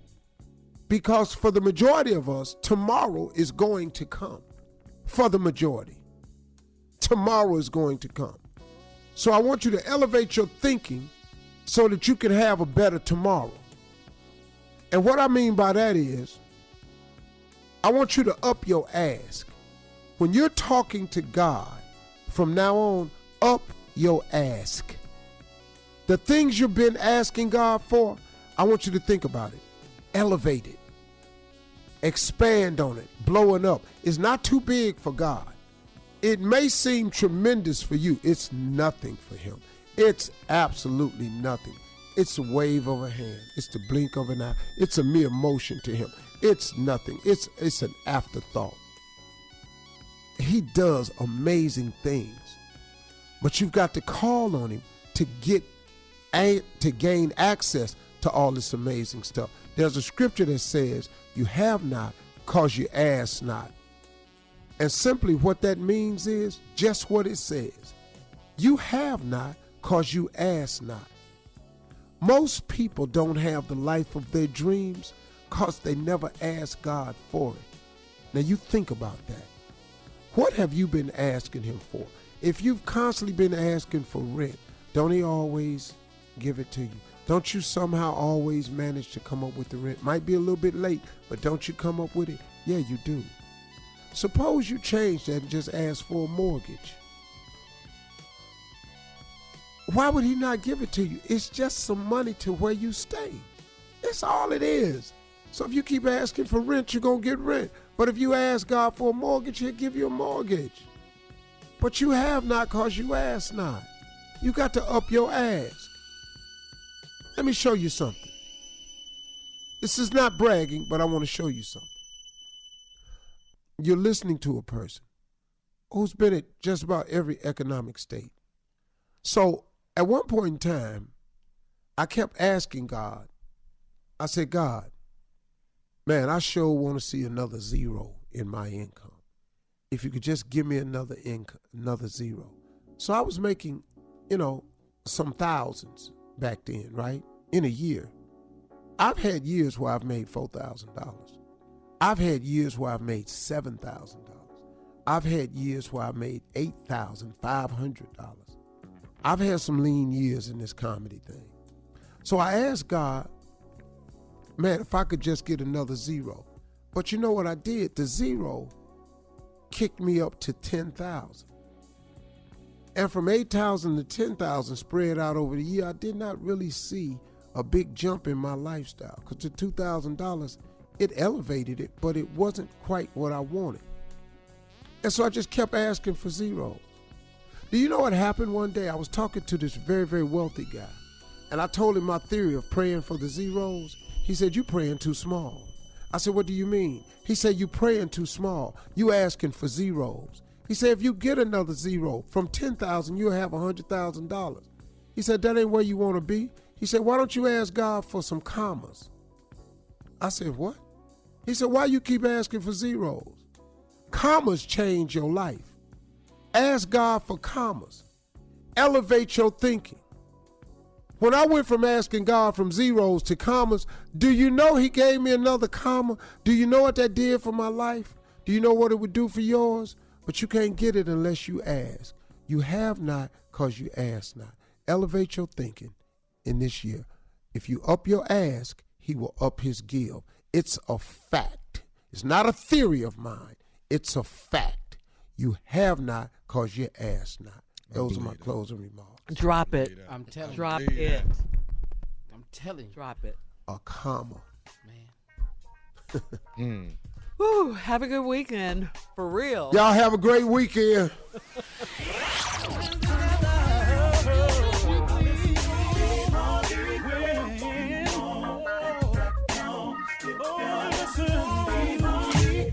Because for the majority of us, tomorrow is going to come. For the majority, tomorrow is going to come. So I want you to elevate your thinking so that you can have a better tomorrow. And what I mean by that is, I want you to up your ask. When you're talking to God, from now on, up your ask. The things you've been asking God for, I want you to think about it. Elevate it. Expand on it. Blow it up. It's not too big for God. It may seem tremendous for you. It's nothing for him. It's absolutely nothing. It's a wave of a hand. It's the blink of an eye. It's a mere motion to him. It's nothing. It's an afterthought. He does amazing things. But you've got to call on him to gain access to all this amazing stuff. There's a scripture that says, you have not because you ask not. And simply what that means is just what it says. You have not because you ask not. Most people don't have the life of their dreams because they never ask God for it. Now you think about that. What have you been asking him for? If you've constantly been asking for rent, don't he always give it to you? Don't you somehow always manage to come up with the rent? Might be a little bit late, but don't you come up with it? Yeah, you do. Suppose you change that and just ask for a mortgage. Why would he not give it to you? It's just some money to where you stay. That's all it is. So if you keep asking for rent, you're going to get rent. But if you ask God for a mortgage, he'll give you a mortgage. But you have not because you ask not. You got to up your ask. Let me show you something. This is not bragging, but I want to show you something. You're listening to a person who's been at just about every economic state. So at one point in time, I kept asking God. I said, God, man, I sure want to see another zero in my income. If you could just give me another zero. So I was making, some thousands back then, right? In a year. I've had years where I've made $4,000. I've had years where I've made $7,000. I've had years where I made $8,500. I've had some lean years in this comedy thing. So I asked God, man, if I could just get another zero. But you know what I did? The zero kicked me up to 10,000. And from 8,000 to 10,000 spread out over the year, I did not really see a big jump in my lifestyle. Because the $2,000, it elevated it, but it wasn't quite what I wanted. And so I just kept asking for zeros. Do you know what happened one day? I was talking to this very, very wealthy guy. And I told him my theory of praying for the zeros. He said, you praying too small. I said, what do you mean? He said, you praying too small. You asking for zeros. He said, if you get another zero, from 10,000, you'll have $100,000. He said, that ain't where you want to be. He said, why don't you ask God for some commas? I said, what? He said, why you keep asking for zeros? Commas change your life. Ask God for commas. Elevate your thinking. When I went from asking God from zeros to commas, do you know he gave me another comma? Do you know what that did for my life? Do you know what it would do for yours? But you can't get it unless you ask. You have not because you ask not. Elevate your thinking in this year. If you up your ask, he will up his give. It's a fact. It's not a theory of mine. It's a fact. You have not because you ask not. Those are my closing remarks. Drop it. I'm telling you. Drop it. I'm telling you. Drop it. A comma. Man. Woo, have a good weekend. For real. Y'all have a great weekend.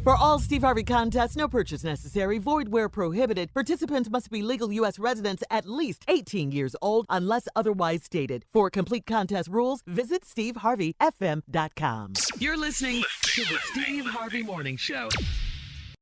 For all Steve Harvey contests, no purchase necessary, void where prohibited. Participants must be legal U.S. residents at least 18 years old unless otherwise stated. For complete contest rules, visit SteveHarveyFM.com. You're listening to the Steve Harvey Morning Show.